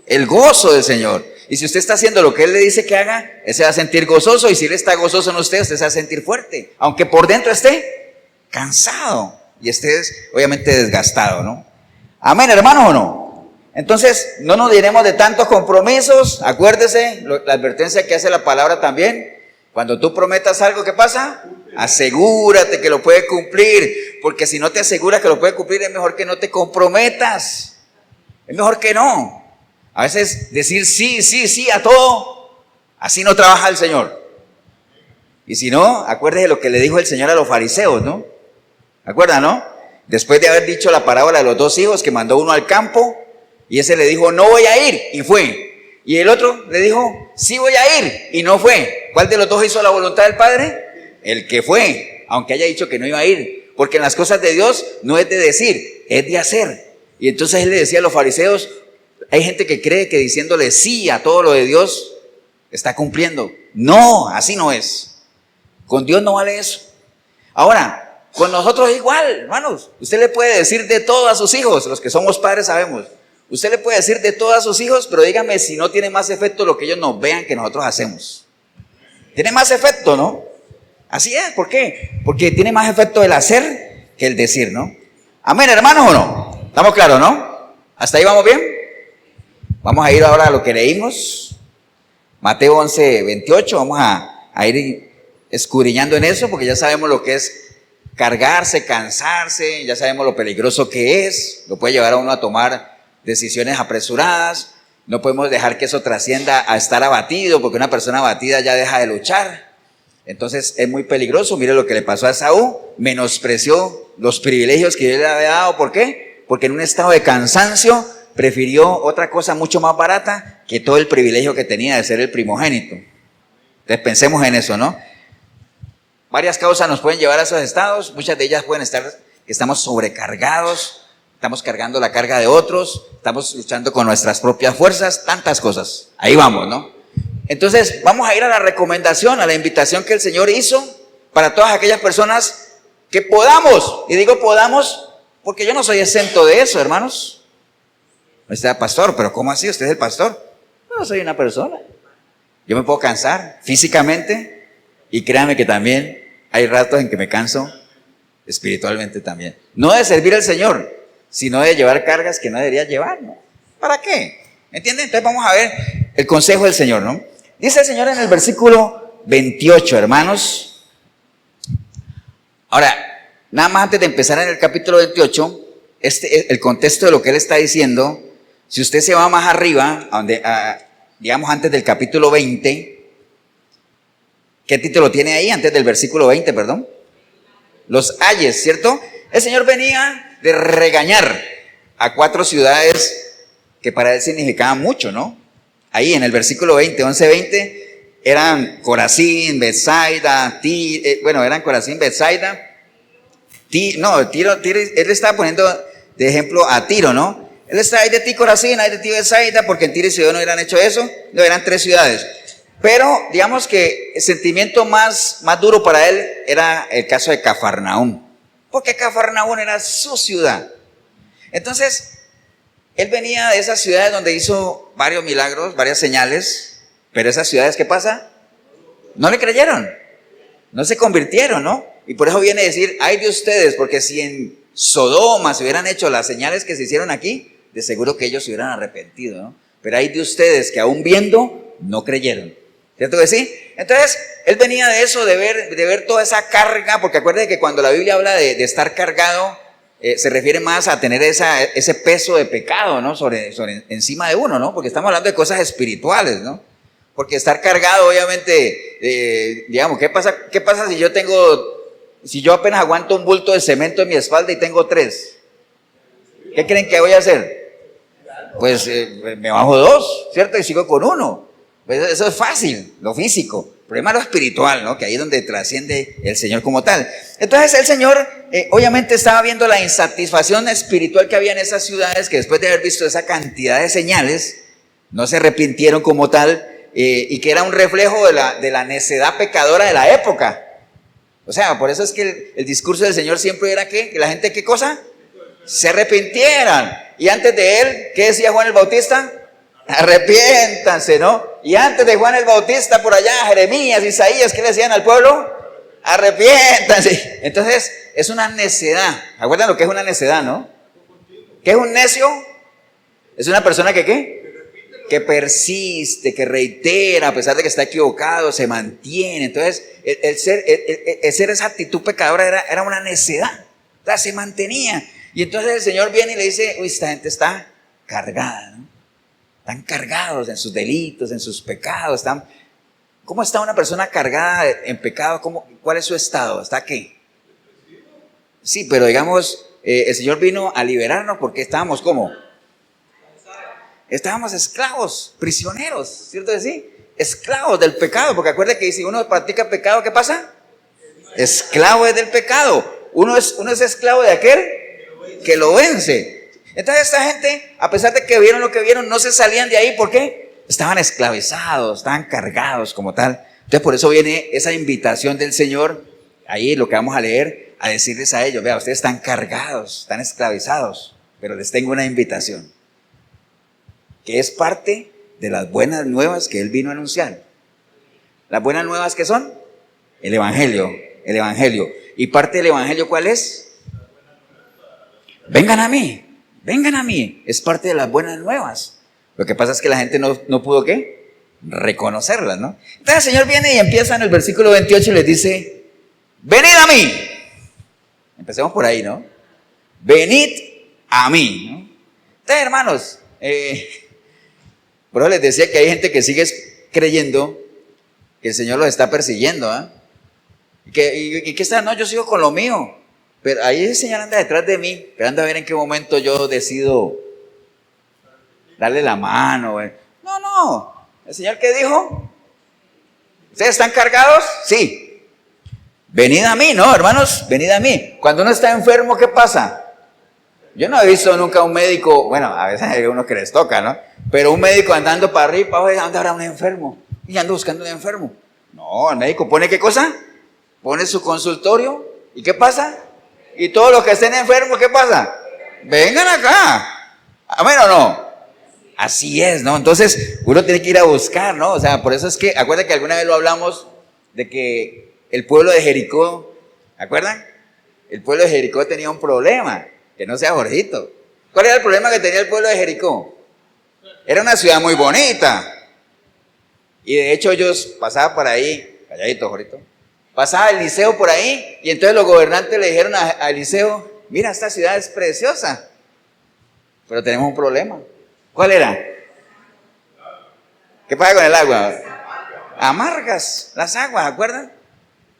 El gozo del Señor. Y si usted está haciendo lo que Él le dice que haga, Él se va a sentir gozoso. Y si Él está gozoso en usted, usted se va a sentir fuerte. Aunque por dentro esté cansado y esté obviamente desgastado, ¿no? Amén, hermano, ¿o no? Entonces, no nos diremos de tantos compromisos. Acuérdese, la advertencia que hace la palabra también. Cuando tú prometas algo, ¿qué pasa? Asegúrate que lo puede cumplir, porque si no te aseguras que lo puede cumplir, es mejor que no te comprometas. Es mejor que no. A veces decir sí, sí, sí a todo, así no trabaja el Señor. Y si no, acuérdese lo que le dijo el Señor a los fariseos, ¿no? ¿Acuerdan, no? Después de haber dicho la parábola de los dos hijos, que mandó uno al campo, y ese le dijo, no voy a ir, y fue. Y el otro le dijo, sí voy a ir, y no fue. ¿Cuál de los dos hizo la voluntad del Padre? El que fue, aunque haya dicho que no iba a ir. Porque en las cosas de Dios no es de decir, es de hacer. Y entonces él le decía a los fariseos, hay gente que cree que diciéndole sí a todo lo de Dios, está cumpliendo. No, así no es. Con Dios no vale eso. Ahora, con nosotros igual, hermanos. Usted le puede decir de todo a sus hijos, los que somos padres sabemos. Usted le puede decir de todo a sus hijos, pero dígame si no tiene más efecto lo que ellos nos vean que nosotros hacemos. Tiene más efecto, ¿no? Así es, ¿por qué? Porque tiene más efecto el hacer que el decir, ¿no? Amén, hermanos, ¿o no? ¿Estamos claros, no? ¿Hasta ahí vamos bien? Vamos a ir ahora a lo que leímos. Mateo 11, 28, vamos a ir escudriñando en eso, porque ya sabemos lo que es cargarse, cansarse, ya sabemos lo peligroso que es, lo puede llevar a uno a tomar decisiones apresuradas, no podemos dejar que eso trascienda a estar abatido, porque una persona abatida ya deja de luchar. Entonces es muy peligroso. Mire lo que le pasó a Esaú, menospreció los privilegios que Dios le había dado. ¿Por qué? Porque en un estado de cansancio prefirió otra cosa mucho más barata que todo el privilegio que tenía de ser el primogénito. Entonces pensemos en eso, ¿no? Varias causas nos pueden llevar a esos estados, muchas de ellas pueden estar que estamos sobrecargados, estamos cargando la carga de otros, estamos luchando con nuestras propias fuerzas, tantas cosas. Ahí vamos, ¿no? Entonces, vamos a ir a la recomendación, a la invitación que el Señor hizo para todas aquellas personas que podamos, y digo podamos porque yo no soy exento de eso, hermanos. Usted es pastor, pero ¿cómo así? ¿Usted es el pastor? No, soy una persona. Yo me puedo cansar físicamente y créame que también hay ratos en que me canso espiritualmente también. No de servir al Señor, sino de llevar cargas que no debería llevar, ¿no? ¿Para qué? ¿Entienden? Entonces vamos a ver el consejo del Señor, ¿no? Dice el Señor en el versículo 28, hermanos. Ahora, nada más antes de empezar en el capítulo 28, el contexto de lo que Él está diciendo, si usted se va más arriba, digamos antes del capítulo 20, ¿qué título tiene ahí? Antes del versículo 20, perdón. Los ayes, ¿cierto? El Señor venía de regañar a 4 ciudades que para Él significaban mucho, ¿no? Ahí en el versículo 20, 11, 20, eran Corazín, Betsaida, eran Corazín, Betsaida, Tiro, él estaba poniendo de ejemplo a Tiro, ¿no? Él está, hay de ti Corazín, hay de ti Betsaida, porque en Tiro y Sidón no hubieran hecho eso, no, eran 3 ciudades. Pero digamos que el sentimiento más duro para él era el caso de Cafarnaúm, porque Cafarnaúm era su ciudad. Entonces, él venía de esas ciudades donde hizo varios milagros, varias señales, pero esas ciudades, ¿qué pasa? No le creyeron, no se convirtieron, ¿no? Y por eso viene a decir, ay de ustedes, porque si en Sodoma se hubieran hecho las señales que se hicieron aquí, de seguro que ellos se hubieran arrepentido, ¿no? Pero hay de ustedes que aún viendo, no creyeron. ¿Cierto que sí? Entonces, él venía de eso, de ver toda esa carga, porque acuérdense que cuando la Biblia habla de estar cargado, se refiere más a tener ese peso de pecado, ¿no? Sobre encima de uno, ¿no? Porque estamos hablando de cosas espirituales, ¿no? Porque estar cargado, obviamente, digamos, ¿qué pasa si yo apenas aguanto un bulto de cemento en mi espalda y tengo 3? ¿Qué creen que voy a hacer? Pues me bajo 2, ¿cierto? Y sigo con 1. Pues eso es fácil, lo físico. El problema es lo espiritual, ¿no? Que ahí es donde trasciende el Señor como tal. Entonces el Señor obviamente estaba viendo la insatisfacción espiritual que había en esas ciudades, que después de haber visto esa cantidad de señales, no se arrepintieron como tal, y que era un reflejo de la necedad pecadora de la época. O sea, por eso es que el discurso del Señor siempre era que la gente, ¿qué cosa? Se arrepintieran. Y antes de él, ¿qué decía Juan el Bautista? Arrepiéntanse, ¿no? Y antes de Juan el Bautista, por allá, Jeremías, Isaías, ¿qué le decían al pueblo? Arrepiéntanse. Entonces, es una necedad. ¿Acuerdan lo que es una necedad, no? ¿Qué es un necio? Es una persona que, ¿qué? que persiste, que reitera, a pesar de que está equivocado, se mantiene. Entonces, el ser esa actitud pecadora era una necedad. O sea, se mantenía. Y entonces el Señor viene y le dice, uy, esta gente está cargada, ¿no? Están cargados en sus delitos, en sus pecados. ¿Cómo está una persona cargada en pecado? ¿Cuál es su estado? ¿Está qué? Sí, pero digamos, el Señor vino a liberarnos porque estábamos ¿cómo? Estábamos esclavos, prisioneros, ¿cierto que sí? Esclavos del pecado, porque acuérdate que si uno practica pecado, ¿qué pasa? Esclavo es del pecado. Uno es esclavo de aquel que lo vence. Entonces esta gente, a pesar de que vieron lo que vieron, no se salían de ahí. ¿Por qué? Estaban esclavizados, estaban cargados como tal. Entonces por eso viene esa invitación del Señor, ahí lo que vamos a leer, a decirles a ellos, vea, ustedes están cargados, están esclavizados, pero les tengo una invitación, que es parte de las buenas nuevas que Él vino a anunciar. ¿Las buenas nuevas qué son? El Evangelio. ¿Y parte del Evangelio cuál es? Vengan a mí, es parte de las buenas nuevas. Lo que pasa es que la gente no pudo ¿qué? Reconocerlas, ¿no? Entonces el Señor viene y empieza en el versículo 28 y les dice, venid a mí. Empecemos por ahí, ¿no? Venid a mí, ¿no? Entonces, hermanos, por eso les decía que hay gente que sigue creyendo que el Señor los está persiguiendo, ¿ah? ¿Y qué está? No, yo sigo con lo mío. Pero ahí el Señor anda detrás de mí, esperando a ver en qué momento yo decido darle la mano. No. ¿El Señor qué dijo? ¿Ustedes están cargados? Sí. Venid a mí, ¿no, hermanos? Venid a mí. Cuando uno está enfermo, ¿qué pasa? Yo no he visto nunca un médico, bueno, a veces hay unos que les toca, ¿no? Pero un médico andando para arriba y para abajo, ¿dónde habrá un enfermo? Y ando buscando un enfermo. No, el médico pone ¿qué cosa? Pone su consultorio. ¿Y qué pasa? Y todos los que estén enfermos, ¿qué pasa? Vengan acá. ¿Amén o no? Así es, ¿no? Entonces, uno tiene que ir a buscar, ¿no? O sea, por eso es que, acuérdense que alguna vez lo hablamos de que el pueblo de Jericó, ¿acuerdan? El pueblo de Jericó tenía un problema, que no sea Jorgito. ¿Cuál era el problema que tenía el pueblo de Jericó? Era una ciudad muy bonita. Y de hecho ellos pasaban por ahí, calladito, Jorgito. Pasaba Eliseo por ahí y entonces los gobernantes le dijeron a Eliseo, mira, esta ciudad es preciosa, pero tenemos un problema. ¿Cuál era? ¿Qué pasa con el agua? Amargas las aguas, ¿acuerdan?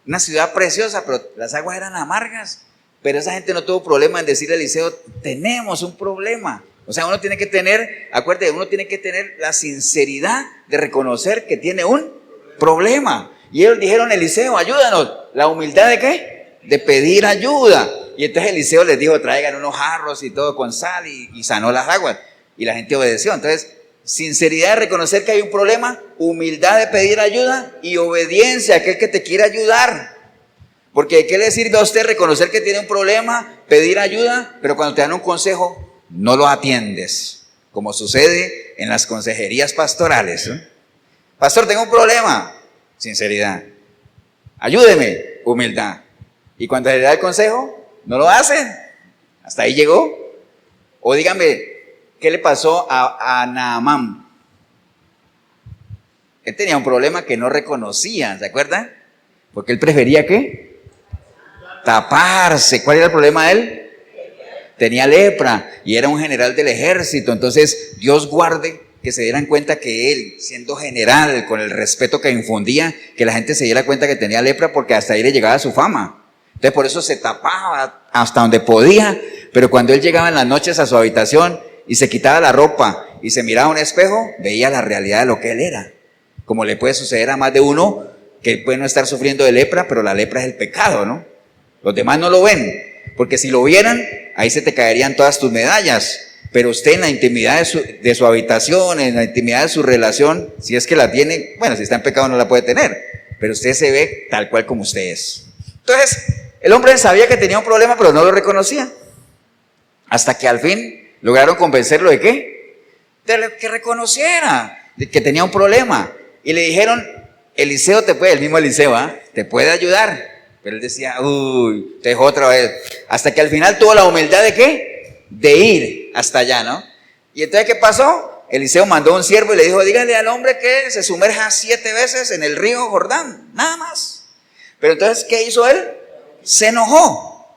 Una ciudad preciosa, pero las aguas eran amargas. Pero esa gente no tuvo problema en decirle a Eliseo, tenemos un problema. O sea, uno tiene que tener, acuérdate, uno tiene que tener la sinceridad de reconocer que tiene un problema. Y ellos dijeron, Eliseo, ayúdanos. ¿La humildad de qué? De pedir ayuda. Y entonces Eliseo les dijo, traigan unos jarros y todo con sal y sanó las aguas. Y la gente obedeció. Entonces, sinceridad de reconocer que hay un problema, humildad de pedir ayuda y obediencia a aquel que te quiere ayudar. Porque ¿de qué le sirve a usted reconocer que tiene un problema, pedir ayuda, pero cuando te dan un consejo, no lo atiendes? Como sucede en las consejerías pastorales, ¿eh? Pastor, tengo un problema. Sinceridad. Ayúdeme, humildad. Y cuando le da el consejo, no lo hacen. Hasta ahí llegó. O díganme, ¿qué le pasó a Naamán? Él tenía un problema que no reconocía, ¿se acuerdan? Porque él prefería ¿qué? Taparse. ¿Cuál era el problema de él? Tenía lepra y era un general del ejército. Entonces, Dios guarde que se dieran cuenta que él, siendo general, con el respeto que infundía, que la gente se diera cuenta que tenía lepra, porque hasta ahí le llegaba su fama. Entonces por eso se tapaba hasta donde podía, pero cuando él llegaba en las noches a su habitación y se quitaba la ropa y se miraba a un espejo, veía la realidad de lo que él era. Como le puede suceder a más de uno, que puede no estar sufriendo de lepra, pero la lepra es el pecado, ¿no? Los demás no lo ven, porque si lo vieran, ahí se te caerían todas tus medallas. Pero usted en la intimidad de su habitación, en la intimidad de su relación, si es que la tiene, bueno, si está en pecado no la puede tener, pero usted se ve tal cual como usted es. Entonces, el hombre sabía que tenía un problema, pero no lo reconocía. Hasta que al fin lograron convencerlo ¿de qué? De que reconociera de que tenía un problema. Y le dijeron, Eliseo el mismo Eliseo, ¿ah? Te puede ayudar. Pero él decía, uy, te dejó otra vez. Hasta que al final tuvo la humildad de ¿qué? De ir hasta allá, ¿no? Y entonces, ¿qué pasó? Eliseo mandó a un siervo y le dijo, dígale al hombre que se sumerja 7 veces en el río Jordán, nada más. Pero entonces, ¿qué hizo él? Se enojó,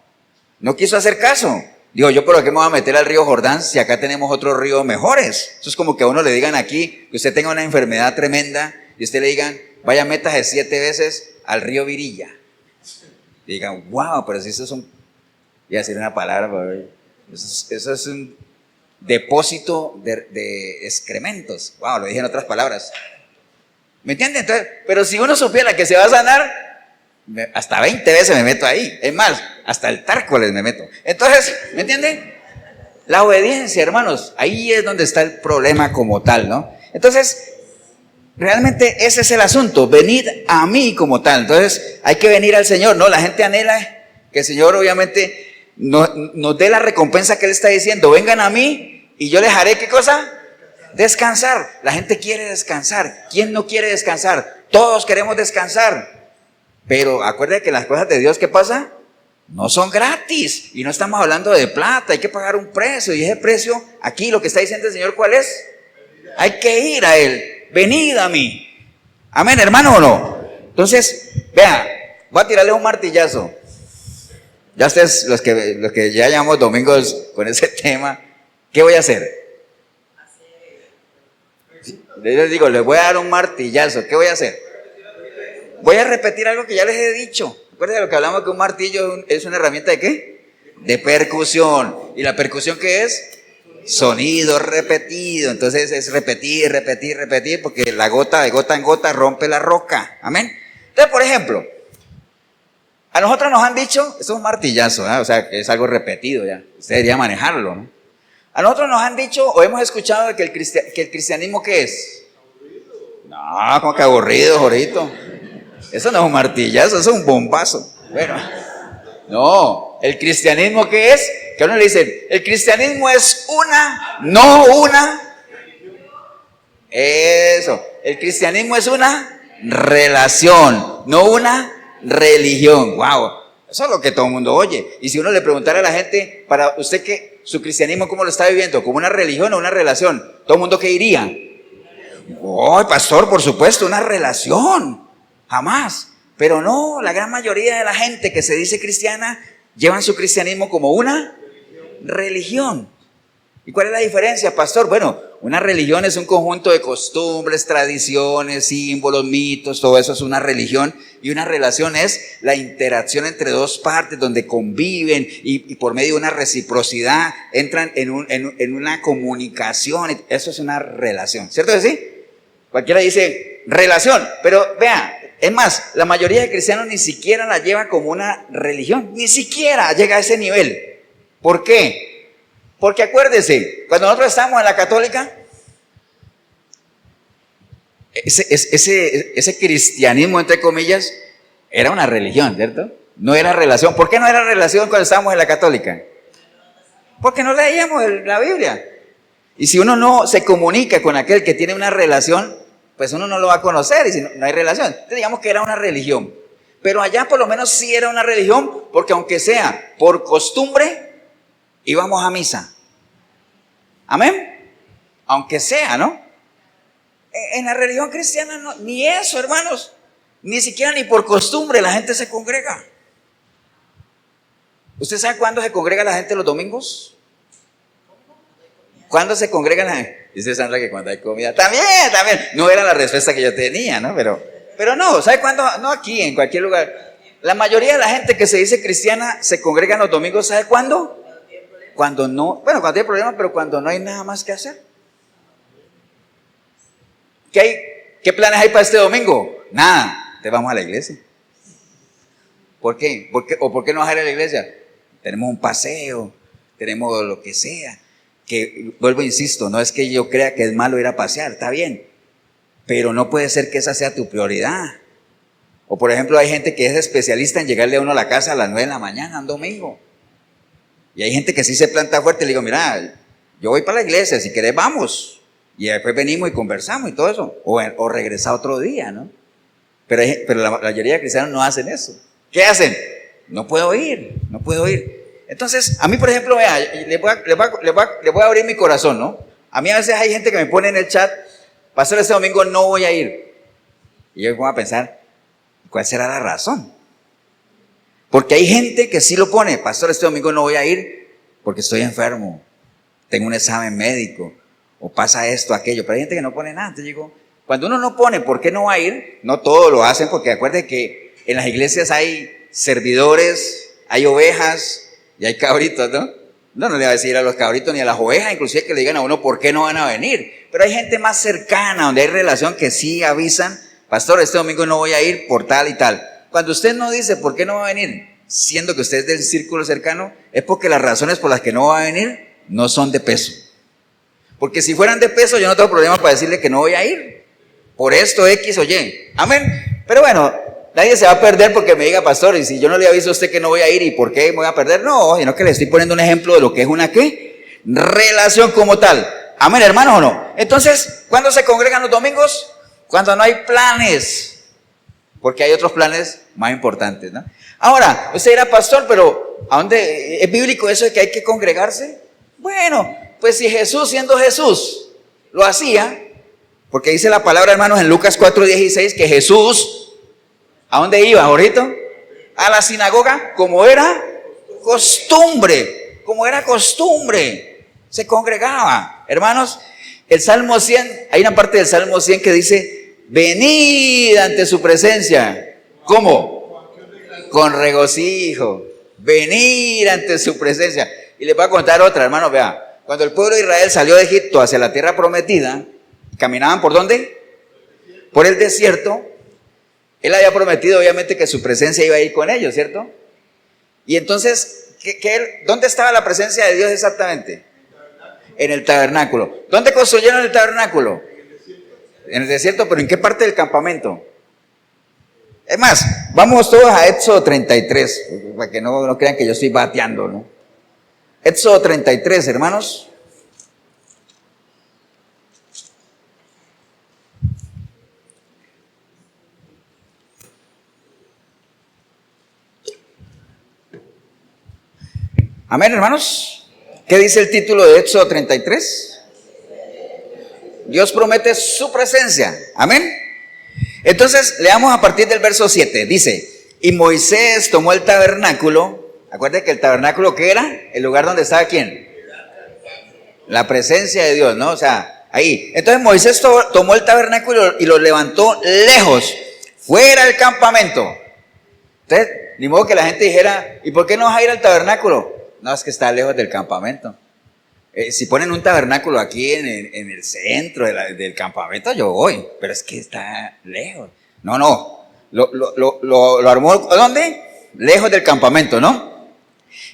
no quiso hacer caso. Digo, yo por qué me voy a meter al río Jordán si acá tenemos otros ríos mejores. Eso es como que a uno le digan aquí que usted tenga una enfermedad tremenda y usted le digan, vaya, métase 7 veces al río Virilla. Y digan, wow, pero si eso es un, voy a decir una palabra, eso es un depósito de excrementos. Wow, lo dije en otras palabras. ¿Me entienden? Entonces, pero si uno supiera que se va a sanar, hasta 20 veces me meto ahí. Es más, hasta el tárcoles me meto. Entonces, ¿me entienden? La obediencia, hermanos, ahí es donde está el problema como tal, ¿no? Entonces, realmente ese es el asunto, venid a mí como tal. Entonces, hay que venir al Señor, ¿no? La gente anhela que el Señor obviamente nos dé la recompensa que Él está diciendo. Vengan a mí y yo les haré, ¿qué cosa? Descansar. La gente quiere descansar. ¿Quién no quiere descansar? Todos queremos descansar. Pero acuérdense que las cosas de Dios, ¿qué pasa? No son gratis. Y no estamos hablando de plata, hay que pagar un precio. Y ese precio, aquí lo que está diciendo el Señor, ¿cuál es? Hay que ir a Él. Venid a mí. Amén, hermano, ¿o no? Entonces, vea, voy a tirarle un martillazo. Ya ustedes, los que ya llevamos domingos con ese tema, ¿qué voy a hacer? Les digo, les voy a dar un martillazo. ¿Qué voy a hacer? Voy a repetir algo que ya les he dicho. Recuerden lo que hablamos, que un martillo es una herramienta ¿de qué? De percusión. ¿Y la percusión qué es? Sonido repetido. Entonces es repetir, repetir, repetir, porque la gota de gota en gota rompe la roca. Amén. Entonces, por ejemplo, a nosotros nos han dicho, esto es un martillazo, ¿eh? O sea, que es algo repetido ya. Usted debería manejarlo, ¿no? A nosotros nos han dicho o hemos escuchado que el cristianismo ¿qué es? No, como que aburrido, Jorito. Eso no es un martillazo, eso es un bombazo. Bueno, no, el cristianismo ¿qué es? Que a uno le dicen, el cristianismo es no una. Eso, el cristianismo es una relación, no una religión. Wow, eso es lo que todo el mundo oye. Y si uno le preguntara a la gente, para usted que su cristianismo ¿cómo lo está viviendo? ¿Como una religión o una relación? ¿Todo el mundo qué diría? Oh, pastor, por supuesto, una relación. Jamás. Pero no, la gran mayoría de la gente que se dice cristiana llevan su cristianismo como una religión. ¿Y cuál es la diferencia, pastor? Bueno, una religión es un conjunto de costumbres, tradiciones, símbolos, mitos, todo eso es una religión. Y una relación es la interacción entre dos partes donde conviven y por medio de una reciprocidad entran en una comunicación. Eso es una relación, ¿cierto que sí? Cualquiera dice relación, pero vea, es más, la mayoría de cristianos ni siquiera la lleva como una religión, ni siquiera llega a ese nivel. ¿Por qué? Porque acuérdese, cuando nosotros estábamos en la católica, ese cristianismo, entre comillas, era una religión, ¿cierto? No era relación. ¿Por qué no era relación cuando estábamos en la católica? Porque no leíamos la Biblia. Y si uno no se comunica con aquel que tiene una relación, pues uno no lo va a conocer y si no hay relación. Entonces digamos que era una religión. Pero allá por lo menos sí era una religión, porque aunque sea por costumbre, íbamos a misa. Amén. Aunque sea, ¿no? En la religión cristiana no, ni eso, hermanos. Ni siquiera ni por costumbre la gente se congrega. ¿Usted sabe cuándo se congrega la gente los domingos? ¿Cuándo se congrega la gente? Dice Sandra que cuando hay comida. También. No era la respuesta que yo tenía, ¿no? Pero no, ¿sabe cuándo? No aquí, en cualquier lugar. La mayoría de la gente que se dice cristiana se congrega los domingos, ¿sabe cuándo? Cuando no, bueno, cuando hay problemas, pero cuando no hay nada más que hacer. ¿Qué planes hay para este domingo? Nada, te vamos a la iglesia. ¿Por qué? ¿Por qué no vas a ir a la iglesia? Tenemos un paseo, tenemos lo que sea. Que vuelvo, insisto, no es que yo crea que es malo ir a pasear, está bien, pero no puede ser que esa sea tu prioridad. O por ejemplo, hay gente que es especialista en llegarle a uno a la casa a las 9 de la mañana, un domingo. Y hay gente que sí se planta fuerte y le digo, mira, yo voy para la iglesia, si querés vamos. Y después venimos y conversamos y todo eso. O regresa otro día, ¿no? Pero la mayoría de cristianos no hacen eso. ¿Qué hacen? No puedo ir. Entonces, a mí, por ejemplo, vea, le voy a abrir mi corazón, ¿no? A mí a veces hay gente que me pone en el chat, pastor, este domingo no voy a ir. Y yo me pongo a pensar, ¿cuál será la razón? Porque hay gente que sí lo pone, pastor, este domingo no voy a ir porque estoy enfermo, tengo un examen médico, o pasa esto, aquello, pero hay gente que no pone nada. Entonces digo, cuando uno no pone por qué no va a ir, no todos lo hacen, porque acuérdense que en las iglesias hay servidores, hay ovejas y hay cabritos, ¿no? No le va a decir a los cabritos ni a las ovejas, inclusive que le digan a uno por qué no van a venir. Pero hay gente más cercana, donde hay relación, que sí avisan, pastor, este domingo no voy a ir por tal y tal. Cuando usted no dice por qué no va a venir, siendo que usted es del círculo cercano, es porque las razones por las que no va a venir no son de peso. Porque si fueran de peso, yo no tengo problema para decirle que no voy a ir, por esto, X o Y. Amén. Pero bueno, nadie se va a perder porque me diga, pastor, y si yo no le aviso a usted que no voy a ir, ¿y por qué me voy a perder? No, sino que le estoy poniendo un ejemplo de lo que es una ¿qué? Relación como tal. Amén, hermanos, ¿o no? Entonces, ¿cuándo se congregan los domingos? Cuando no hay planes, porque hay otros planes más importantes, ¿no? Ahora, usted dirá, pastor, pero ¿a dónde es bíblico eso de que hay que congregarse? Bueno, pues si Jesús, siendo Jesús, lo hacía, porque dice la palabra, hermanos, en Lucas 4:16, que Jesús, ¿a dónde iba, Jorito? A la sinagoga, como era costumbre, se congregaba. Hermanos, el Salmo 100, hay una parte del Salmo 100 que dice, venid ante su presencia. ¿Cómo? Con regocijo, venir ante su presencia. Y les voy a contar otra, hermanos, vea. Cuando el pueblo de Israel salió de Egipto hacia la tierra prometida, ¿caminaban por dónde? Por el desierto. Él había prometido, obviamente, que su presencia iba a ir con ellos, ¿cierto? Y entonces, ¿dónde estaba la presencia de Dios exactamente? En el tabernáculo. ¿Dónde construyeron el tabernáculo? En el desierto, pero ¿en qué parte del campamento? Es más, vamos todos a Éxodo 33, para que no crean que yo estoy bateando, ¿no? Éxodo 33, hermanos. Amén, hermanos. ¿Qué dice el título de Éxodo 33? Dios promete su presencia. Amén. Entonces, leamos a partir del verso 7. Dice, y Moisés tomó el tabernáculo. Acuérdense que el tabernáculo, ¿qué era? El lugar donde estaba ¿quién? La presencia de Dios, ¿no? O sea, ahí. Entonces Moisés tomó el tabernáculo y lo levantó lejos, fuera del campamento. Entonces, ni modo que la gente dijera, ¿y por qué no vas a ir al tabernáculo? No, es que está lejos del campamento. Si ponen un tabernáculo aquí en el centro del campamento, yo voy, pero es que está lejos. No, lo armó, ¿dónde? Lejos del campamento, ¿no?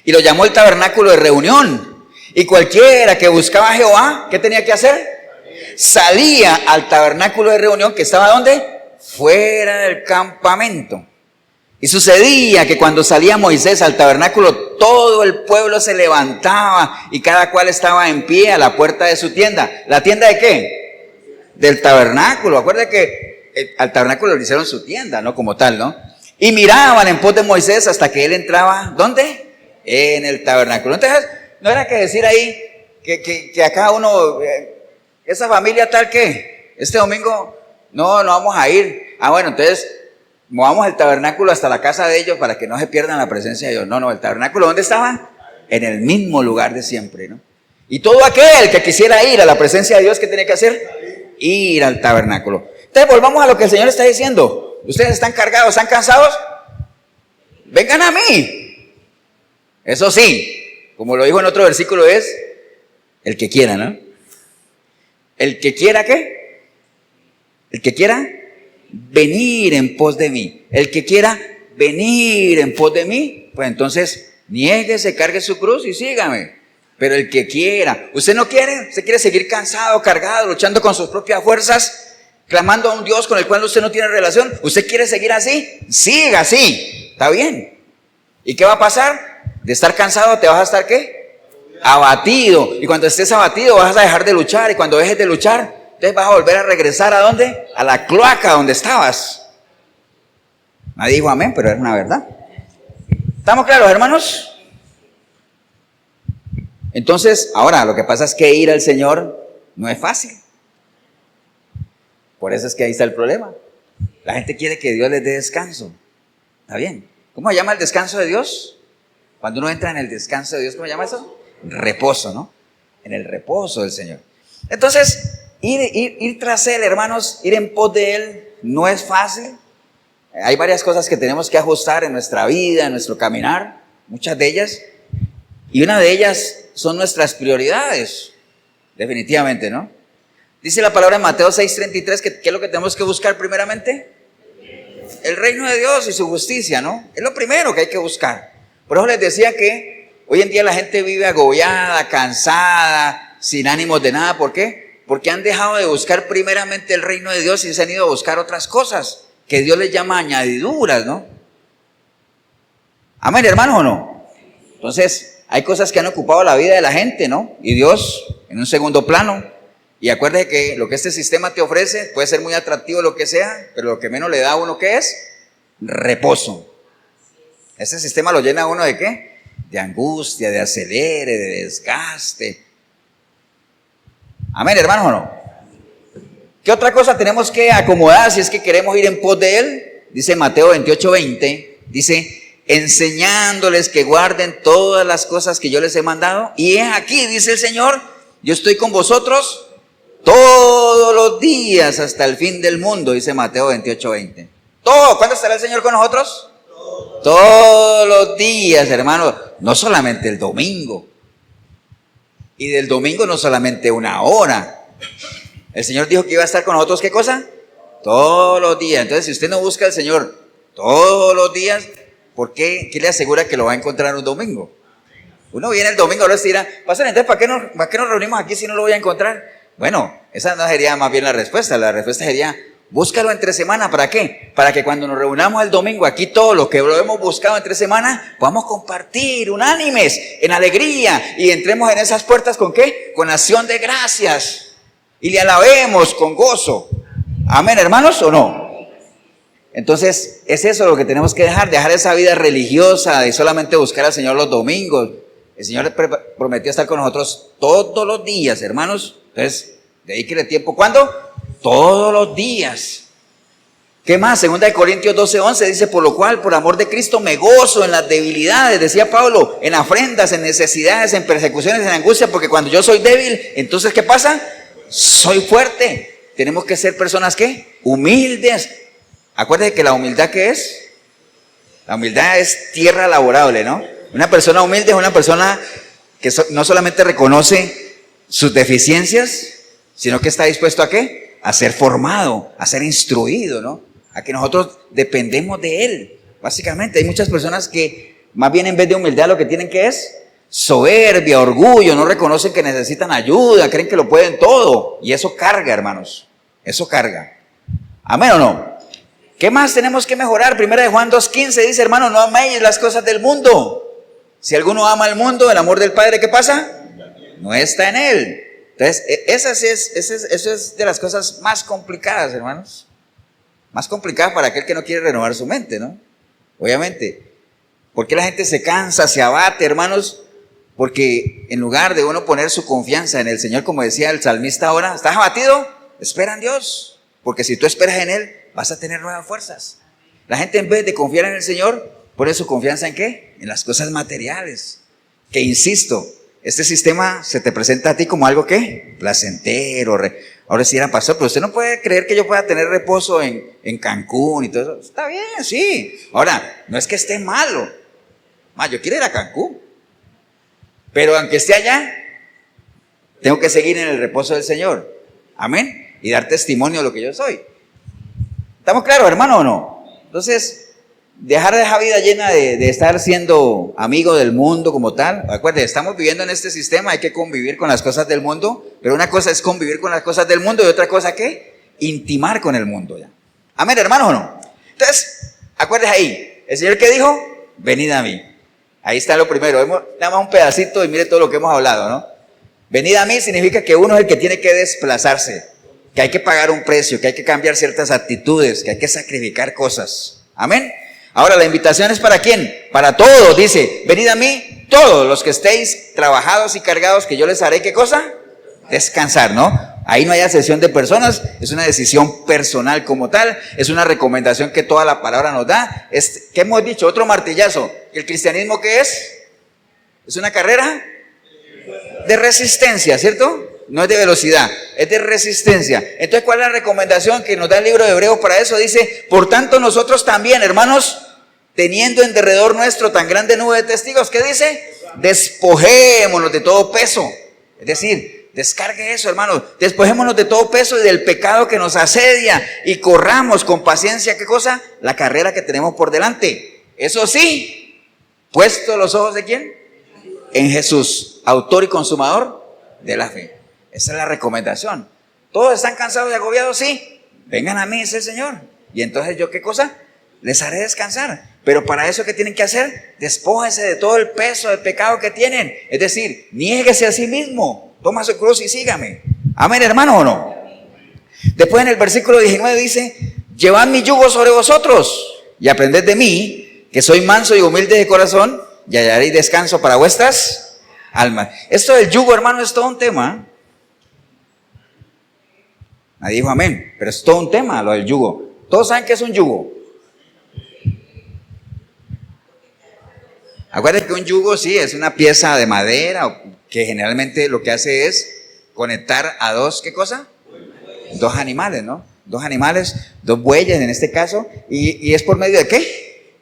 Y lo llamó el tabernáculo de reunión. Y cualquiera que buscaba a Jehová, ¿qué tenía que hacer? Salía al tabernáculo de reunión, que estaba ¿dónde? Fuera del campamento. Y sucedía que cuando salía Moisés al tabernáculo, todo el pueblo se levantaba y cada cual estaba en pie a la puerta de su tienda. ¿La tienda de qué? Del tabernáculo. Acuérdense que al tabernáculo le hicieron su tienda, ¿no? Como tal, ¿no? Y miraban en pos de Moisés hasta que él entraba, ¿dónde? En el tabernáculo. Entonces, no era que decir ahí que a cada uno, esa familia tal que, este domingo, no vamos a ir. Ah, bueno, entonces, movamos el tabernáculo hasta la casa de ellos para que no se pierdan la presencia de Dios. No, el tabernáculo, ¿dónde estaba? En el mismo lugar de siempre, ¿no? Y todo aquel que quisiera ir a la presencia de Dios, ¿qué tenía que hacer? Ir al tabernáculo. Entonces, volvamos a lo que el Señor está diciendo. ¿Ustedes están cargados, están cansados? Vengan a mí. Eso sí, como lo dijo en otro versículo, es el que quiera, ¿no? El que quiera, ¿qué? El que quiera venir en pos de mí. El que quiera venir en pos de mí, pues entonces niéguese, cargue su cruz y sígame. Pero el que quiera, ¿usted no quiere? ¿Usted quiere seguir cansado, cargado, luchando con sus propias fuerzas, clamando a un Dios con el cual usted no tiene relación? ¿Usted quiere seguir así? Siga así, está bien. ¿Y qué va a pasar? De estar cansado te vas a estar ¿qué? Abatido. Y cuando estés abatido vas a dejar de luchar. Y cuando dejes de luchar, entonces vas a volver a regresar ¿a dónde? A la cloaca donde estabas. Nadie dijo amén, pero es una verdad. ¿Estamos claros, hermanos? Entonces, ahora lo que pasa es que ir al Señor no es fácil. Por eso es que ahí está el problema. La gente quiere que Dios les dé descanso. ¿Está bien? ¿Cómo se llama el descanso de Dios? Cuando uno entra en el descanso de Dios, ¿cómo se llama eso? Reposo, ¿no? En el reposo del Señor. Entonces, ir tras Él, hermanos, ir en pos de Él, no es fácil. Hay varias cosas que tenemos que ajustar en nuestra vida, en nuestro caminar, muchas de ellas. Y una de ellas son nuestras prioridades, definitivamente, ¿no? Dice la palabra en Mateo 6:33 que ¿qué es lo que tenemos que buscar primeramente? El reino de Dios y su justicia, ¿no? Es lo primero que hay que buscar. Por eso les decía que hoy en día la gente vive agobiada, cansada, sin ánimos de nada. ¿Por qué? Porque han dejado de buscar primeramente el reino de Dios y se han ido a buscar otras cosas que Dios les llama añadiduras, ¿no? Amén, hermanos, ¿o no? Entonces, hay cosas que han ocupado la vida de la gente, ¿no? Y Dios en un segundo plano. Y acuérdate que lo que este sistema te ofrece puede ser muy atractivo, lo que sea, pero lo que menos le da a uno, ¿qué es? Reposo. Este sistema lo llena a uno ¿de qué? De angustia, de acelere, de desgaste. Amén, hermanos, ¿o no? ¿Qué otra cosa tenemos que acomodar si es que queremos ir en pos de Él? Dice Mateo 28:20, dice, enseñándoles que guarden todas las cosas que yo les he mandado. Y es aquí, dice el Señor, yo estoy con vosotros todos los días hasta el fin del mundo, dice Mateo 28:20. ¿Cuándo estará el Señor con nosotros? Todos los días, hermano, no solamente el domingo. Y del domingo no solamente una hora. El Señor dijo que iba a estar con nosotros, ¿qué cosa? Todos los días. Entonces, si usted no busca al Señor todos los días, ¿por qué? ¿Qué le asegura que lo va a encontrar un domingo? Uno viene el domingo, ahora se dirá, pastor, entonces ¿para qué nos reunimos aquí si no lo voy a encontrar? Bueno, esa no sería más bien la respuesta sería, búscalo entre semana, ¿para qué? Para que cuando nos reunamos el domingo aquí todos los que lo hemos buscado entre semana, podamos compartir unánimes, en alegría, y entremos en esas puertas ¿con qué? Con acción de gracias, y le alabemos con gozo. Amén, hermanos, ¿o no? Entonces, es eso lo que tenemos que dejar esa vida religiosa de solamente buscar al Señor los domingos. El Señor prometió estar con nosotros todos los días, hermanos. Entonces, dedíquele tiempo. ¿Cuándo? Todos los días. ¿Qué más? 2 Corintios 12:11 dice, por lo cual, por amor de Cristo, me gozo en las debilidades, decía Pablo, en afrentas, en necesidades, en persecuciones, en angustia, porque cuando yo soy débil, entonces, ¿qué pasa? Soy fuerte. Tenemos que ser personas, ¿qué? Humildes. Acuérdense que la humildad, ¿qué es? La humildad es tierra laborable, ¿no? Una persona humilde es una persona que no solamente reconoce sus deficiencias, sino que está dispuesto ¿a qué? A ser formado, a ser instruido, ¿no? A que nosotros dependemos de Él. Básicamente, hay muchas personas que más bien en vez de humildad lo que tienen que es soberbia, orgullo, no reconocen que necesitan ayuda, creen que lo pueden todo. Y eso carga, hermanos, eso carga. ¿Amén o no? ¿Qué más tenemos que mejorar? 1 Juan 2:15 dice, hermano, no améis las cosas del mundo. Si alguno ama al mundo, el amor del Padre, ¿qué pasa? No está en él. Entonces, eso es de las cosas más complicadas, hermanos. Más complicadas para aquel que no quiere renovar su mente, ¿no? Obviamente. ¿Por qué la gente se cansa, se abate, hermanos? Porque en lugar de uno poner su confianza en el Señor, como decía el salmista ahora, ¿estás abatido? Espera en Dios. Porque si tú esperas en Él, vas a tener nuevas fuerzas. La gente en vez de confiar en el Señor, pone su confianza ¿en qué? En las cosas materiales. Que insisto, este sistema se te presenta a ti como algo ¿qué? Placentero. Ahora sí era pastor, pero usted no puede creer que yo pueda tener reposo en Cancún y todo eso. Está bien, sí. Ahora, no es que esté malo. Yo quiero ir a Cancún. Pero aunque esté allá, tengo que seguir en el reposo del Señor. Amén. Y dar testimonio de lo que yo soy. ¿Estamos claros, hermano, o no? Entonces, dejar esa vida llena de estar siendo amigo del mundo como tal. Acuérdense, estamos viviendo en este sistema, hay que convivir con las cosas del mundo, pero una cosa es convivir con las cosas del mundo y otra cosa ¿qué? Intimar con el mundo ya. Amén, hermanos, ¿o no? Entonces, acuérdense ahí, el Señor ¿qué dijo? Venid a mí. Ahí está lo primero, vemos nada más un pedacito y mire todo lo que hemos hablado, ¿no? Venid a mí significa que uno es el que tiene que desplazarse, que hay que pagar un precio, que hay que cambiar ciertas actitudes, que hay que sacrificar cosas. Amén. Ahora la invitación es ¿para quién? Para todos, dice, venid a mí todos los que estéis trabajados y cargados, que yo les haré ¿qué cosa? Descansar, ¿no? Ahí no hay asesión de personas, es una decisión personal como tal, es una recomendación que toda la palabra nos da. ¿Qué hemos dicho? Otro martillazo. ¿El cristianismo qué es? Es una carrera de resistencia, ¿cierto? No es de velocidad, es de resistencia. Entonces, ¿cuál es la recomendación que nos da el libro de Hebreos para eso? Dice, por tanto nosotros también, hermanos, teniendo en derredor nuestro tan grande nube de testigos, ¿qué dice? Despojémonos de todo peso. Es decir, descargue eso, hermanos. Despojémonos de todo peso y del pecado que nos asedia y corramos con paciencia, ¿qué cosa? La carrera que tenemos por delante. Eso sí, puesto los ojos ¿de quién? En Jesús, autor y consumador de la fe. Esa es la recomendación. ¿Todos están cansados y agobiados? Sí. Vengan a mí, dice el Señor. Y entonces yo, ¿qué cosa? Les haré descansar. Pero para eso, ¿qué tienen que hacer? Despójense de todo el peso del pecado que tienen. Es decir, niéguese a sí mismo. Toma su cruz y sígame. Amén, hermano, ¿o no? Después en el versículo 19 dice, llevad mi yugo sobre vosotros y aprended de mí, que soy manso y humilde de corazón, y hallaréis descanso para vuestras almas. Esto del yugo, hermano, es todo un tema. Nadie dijo amén, pero es todo un tema lo del yugo. ¿Todos saben qué es un yugo? Acuérdense que un yugo sí es una pieza de madera que generalmente lo que hace es conectar a dos, ¿qué cosa? Dos animales, ¿no? Dos animales, dos bueyes en este caso, y es por medio de ¿qué?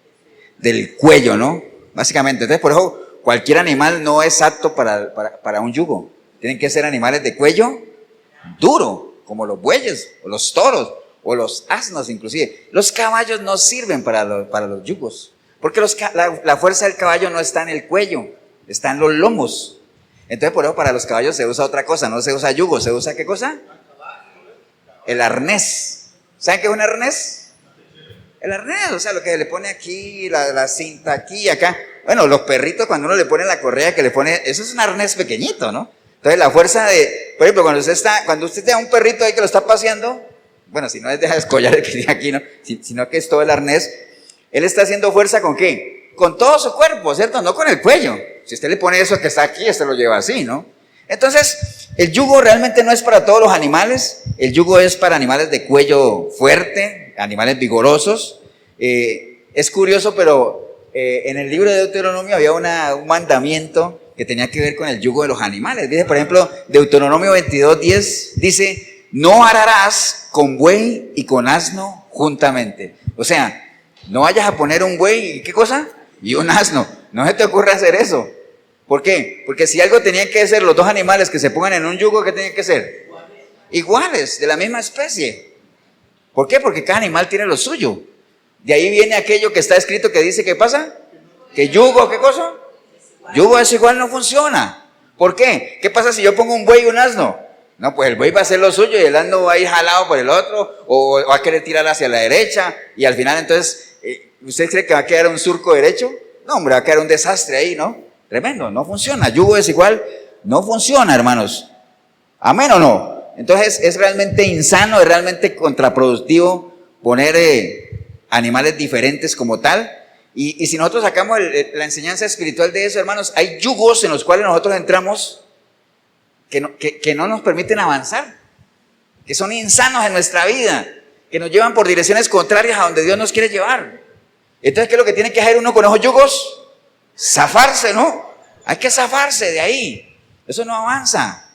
Del cuello, ¿no? Básicamente, entonces por eso cualquier animal no es apto para un yugo. Tienen que ser animales de cuello duro, como los bueyes, o los toros, o los asnos inclusive. Los caballos no sirven para los yugos, porque la fuerza del caballo no está en el cuello, está en los lomos. Entonces por eso para los caballos se usa otra cosa, no se usa yugo, se usa ¿qué cosa? El arnés. ¿Saben qué es un arnés? El arnés, o sea, lo que le pone aquí, la cinta aquí y acá. Bueno, los perritos cuando uno le pone la correa que le pone, eso es un arnés pequeñito, ¿no? Entonces la fuerza de, por ejemplo, cuando usted tiene un perrito ahí que lo está paseando, bueno, si no es deja de escollar el que tiene aquí, ¿no? Sino que es todo el arnés, él está haciendo fuerza ¿con qué? Con todo su cuerpo, ¿cierto? No con el cuello. Si usted le pone eso que está aquí, este lo lleva así, ¿no? Entonces, el yugo realmente no es para todos los animales, el yugo es para animales de cuello fuerte, animales vigorosos. Es curioso, pero en el libro de Deuteronomio había un mandamiento que tenía que ver con el yugo de los animales. Dice, por ejemplo, Deuteronomio 22:10, dice, no ararás con buey y con asno juntamente. O sea, no vayas a poner un buey y ¿qué cosa? Y un asno. No se te ocurra hacer eso. ¿Por qué? Porque si algo tenían que ser los dos animales que se pongan en un yugo, ¿qué tenían que ser? Iguales, de la misma especie. ¿Por qué? Porque cada animal tiene lo suyo. De ahí viene aquello que está escrito que dice, ¿qué pasa? Que yugo, ¿qué cosa? Yugo es igual, no funciona. ¿Por qué? ¿Qué pasa si yo pongo un buey y un asno? No, pues el buey va a hacer lo suyo y el asno va a ir jalado por el otro, o va a querer tirar hacia la derecha, y al final entonces, ¿usted cree que va a quedar un surco derecho? No, hombre, va a quedar un desastre ahí, ¿no? Tremendo, no funciona. Yugo es igual, no funciona, hermanos. ¿Amén o no? Entonces es realmente insano, es realmente contraproductivo poner animales diferentes como tal. Y si nosotros sacamos la enseñanza espiritual de eso, hermanos, hay yugos en los cuales nosotros entramos que no nos permiten avanzar, que son insanos en nuestra vida, que nos llevan por direcciones contrarias a donde Dios nos quiere llevar. Entonces, ¿qué es lo que tiene que hacer uno con esos yugos? Zafarse, ¿no? Hay que zafarse de ahí. Eso no avanza.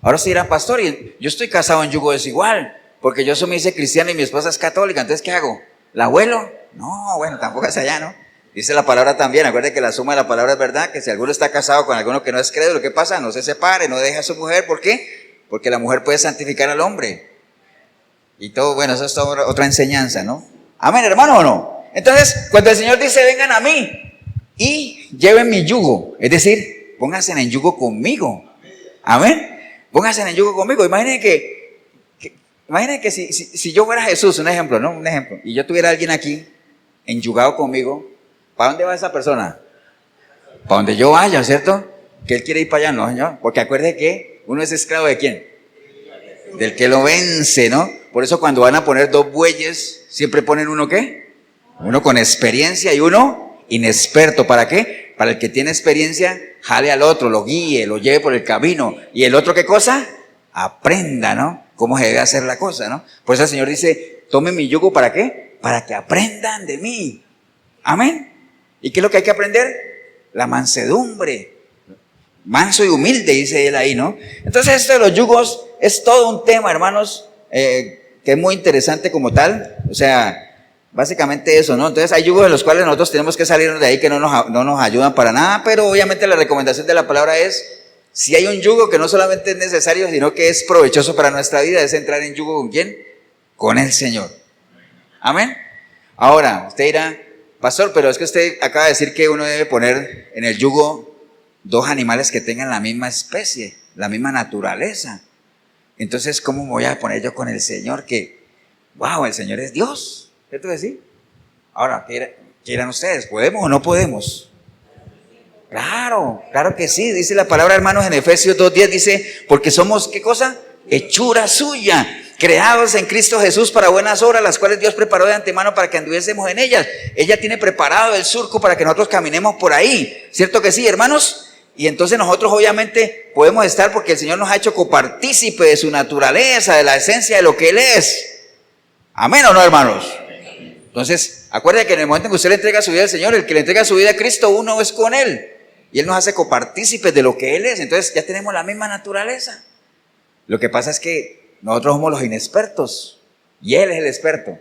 Ahora se dirá, pastor, yo estoy casado en yugo desigual, porque yo me hice cristiano y mi esposa es católica, entonces ¿qué hago? ¿La abuelo? No, bueno, tampoco es allá, ¿no? Dice la palabra también, acuérdense que la suma de la palabra es verdad, que si alguno está casado con alguno que no es crédulo, ¿qué pasa? No se separe, no deje a su mujer, ¿por qué? Porque la mujer puede santificar al hombre. Y todo, bueno, eso es toda otra enseñanza, ¿no? Amén, hermano, ¿o no? Entonces, cuando el Señor dice, vengan a mí y lleven mi yugo, es decir, pónganse en yugo conmigo. Amén. Pónganse en yugo conmigo. Imaginen que si yo fuera Jesús, un ejemplo, ¿no? Un ejemplo. Y yo tuviera a alguien aquí, enyugado conmigo, ¿para dónde va esa persona? Para donde yo vaya, ¿cierto? Que él quiere ir para allá, no, señor. Porque acuerde que uno es esclavo ¿de quién? Del que lo vence, ¿no? Por eso cuando van a poner dos bueyes, siempre ponen uno ¿qué? Uno con experiencia y uno inexperto. ¿Para qué? para el que tiene experiencia, jale al otro, lo guíe, lo lleve por el camino. Y el otro, ¿qué cosa? Aprenda, ¿no? Cómo se debe hacer la cosa, ¿no? Por eso el Señor dice, tomen mi yugo, ¿para qué? Para que aprendan de mí. Amén. ¿Y qué es lo que hay que aprender? La mansedumbre. Manso y humilde, dice él ahí, ¿no? Entonces esto de los yugos es todo un tema, hermanos, que es muy interesante como tal. O sea, básicamente eso, ¿no? Entonces hay yugos de los cuales nosotros tenemos que salirnos de ahí que no nos ayudan para nada, pero obviamente la recomendación de la palabra es, si hay un yugo que no solamente es necesario, sino que es provechoso para nuestra vida, es entrar en yugo ¿con quién? Con el Señor. Amén. Ahora, usted dirá, pastor, pero es que usted acaba de decir que uno debe poner en el yugo dos animales que tengan la misma especie, la misma naturaleza. Entonces, ¿cómo me voy a poner yo con el Señor? Que, wow, el Señor es Dios. ¿Cierto que sí? Ahora, ¿qué dirán ustedes? ¿Podemos o no podemos? Claro, claro que sí. Dice la palabra, hermanos, en Efesios 2:10, dice, porque somos, ¿qué cosa? Hechura suya, creados en Cristo Jesús para buenas obras, las cuales Dios preparó de antemano para que anduviésemos en ellas. Ella tiene preparado el surco para que nosotros caminemos por ahí. ¿Cierto que sí, hermanos? Y entonces nosotros obviamente podemos estar porque el Señor nos ha hecho copartícipe de su naturaleza, de la esencia de lo que Él es. ¿Amén o no, hermanos? Entonces, acuérdense que en el momento en que usted le entrega su vida al Señor, el que le entrega su vida a Cristo, uno es con Él. Y Él nos hace copartícipes de lo que Él es. Entonces ya tenemos la misma naturaleza. Lo que pasa es que nosotros somos los inexpertos y Él es el experto.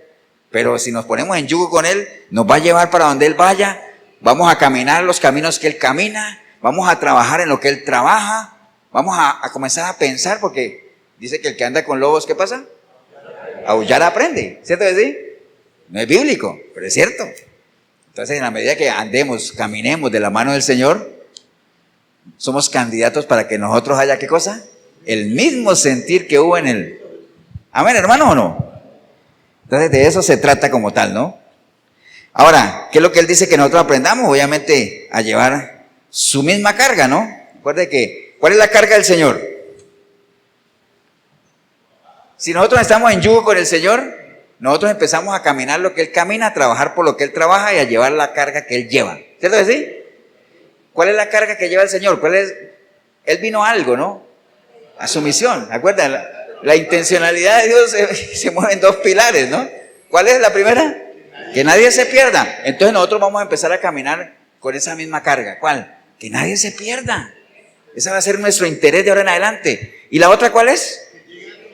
Pero si nos ponemos en yugo con Él, nos va a llevar para donde Él vaya. Vamos a caminar los caminos que Él camina. Vamos a trabajar en lo que Él trabaja. Vamos a comenzar a pensar, porque dice que el que anda con lobos, ¿qué pasa? Aullar aprende, ¿cierto que sí? No es bíblico, pero es cierto. Entonces, en la medida que andemos, caminemos de la mano del Señor, somos candidatos para que nosotros haya, ¿qué cosa? El mismo sentir que hubo en Él. Amén, hermano, ¿o no? Entonces, de eso se trata como tal, ¿no? Ahora, ¿qué es lo que Él dice que nosotros aprendamos? Obviamente, a llevar su misma carga, ¿no? Recuerde que, ¿cuál es la carga del Señor? Si nosotros estamos en yugo con el Señor, nosotros empezamos a caminar lo que Él camina, a trabajar por lo que Él trabaja y a llevar la carga que Él lleva. ¿Cierto que sí? ¿Cuál es la carga que lleva el Señor? ¿Cuál es? Él vino a algo, ¿no? A su misión. ¿Acuerdan? La intencionalidad de Dios se mueve en dos pilares, ¿no? ¿Cuál es la primera? Que nadie se pierda. Entonces nosotros vamos a empezar a caminar con esa misma carga. ¿Cuál? Que nadie se pierda. Ese va a ser nuestro interés de ahora en adelante. ¿Y la otra cuál es?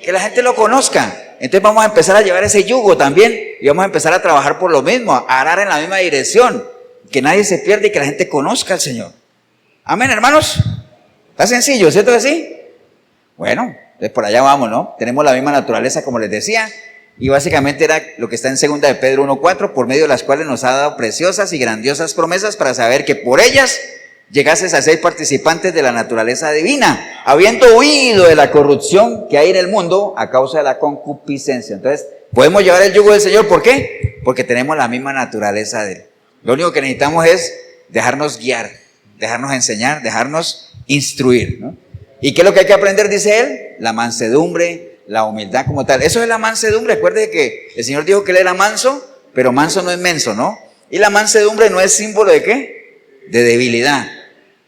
Que la gente lo conozca. Entonces vamos a empezar a llevar ese yugo también y vamos a empezar a trabajar por lo mismo, a arar en la misma dirección. Que nadie se pierda y que la gente conozca al Señor. Amén, hermanos. Está sencillo, ¿cierto que sí? Bueno, pues por allá vamos, ¿no? Tenemos la misma naturaleza, como les decía, y básicamente era lo que está en 2 de Pedro 1:4, por medio de las cuales nos ha dado preciosas y grandiosas promesas para saber que por ellas llegases a ser participantes de la naturaleza divina, habiendo huido de la corrupción que hay en el mundo a causa de la concupiscencia. Entonces, podemos llevar el yugo del Señor, ¿por qué? Porque tenemos la misma naturaleza de Él. Lo único que necesitamos es dejarnos guiar, dejarnos enseñar, dejarnos instruir, ¿no? ¿Y qué es lo que hay que aprender, dice Él? La mansedumbre, la humildad como tal. Eso es la mansedumbre. Recuerde que el Señor dijo que Él era manso, pero manso no es menso, ¿no? Y la mansedumbre no es símbolo de ¿qué? De debilidad,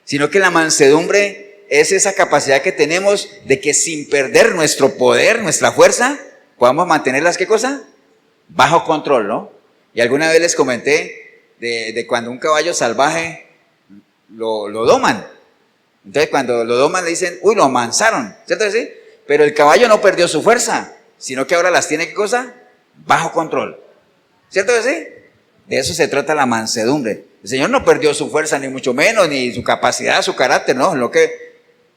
sino que la mansedumbre es esa capacidad que tenemos de que sin perder nuestro poder, nuestra fuerza, podamos mantenerlas, ¿qué cosa? Bajo control, ¿no? Y alguna vez les comenté de cuando un caballo salvaje lo doman. Entonces cuando lo doman le dicen, uy, lo amansaron, ¿cierto que sí? Pero el caballo no perdió su fuerza, sino que ahora las tiene, ¿qué cosa? Bajo control, ¿cierto que sí? De eso se trata la mansedumbre. El Señor no perdió su fuerza, ni mucho menos, ni su capacidad, su carácter, no, lo que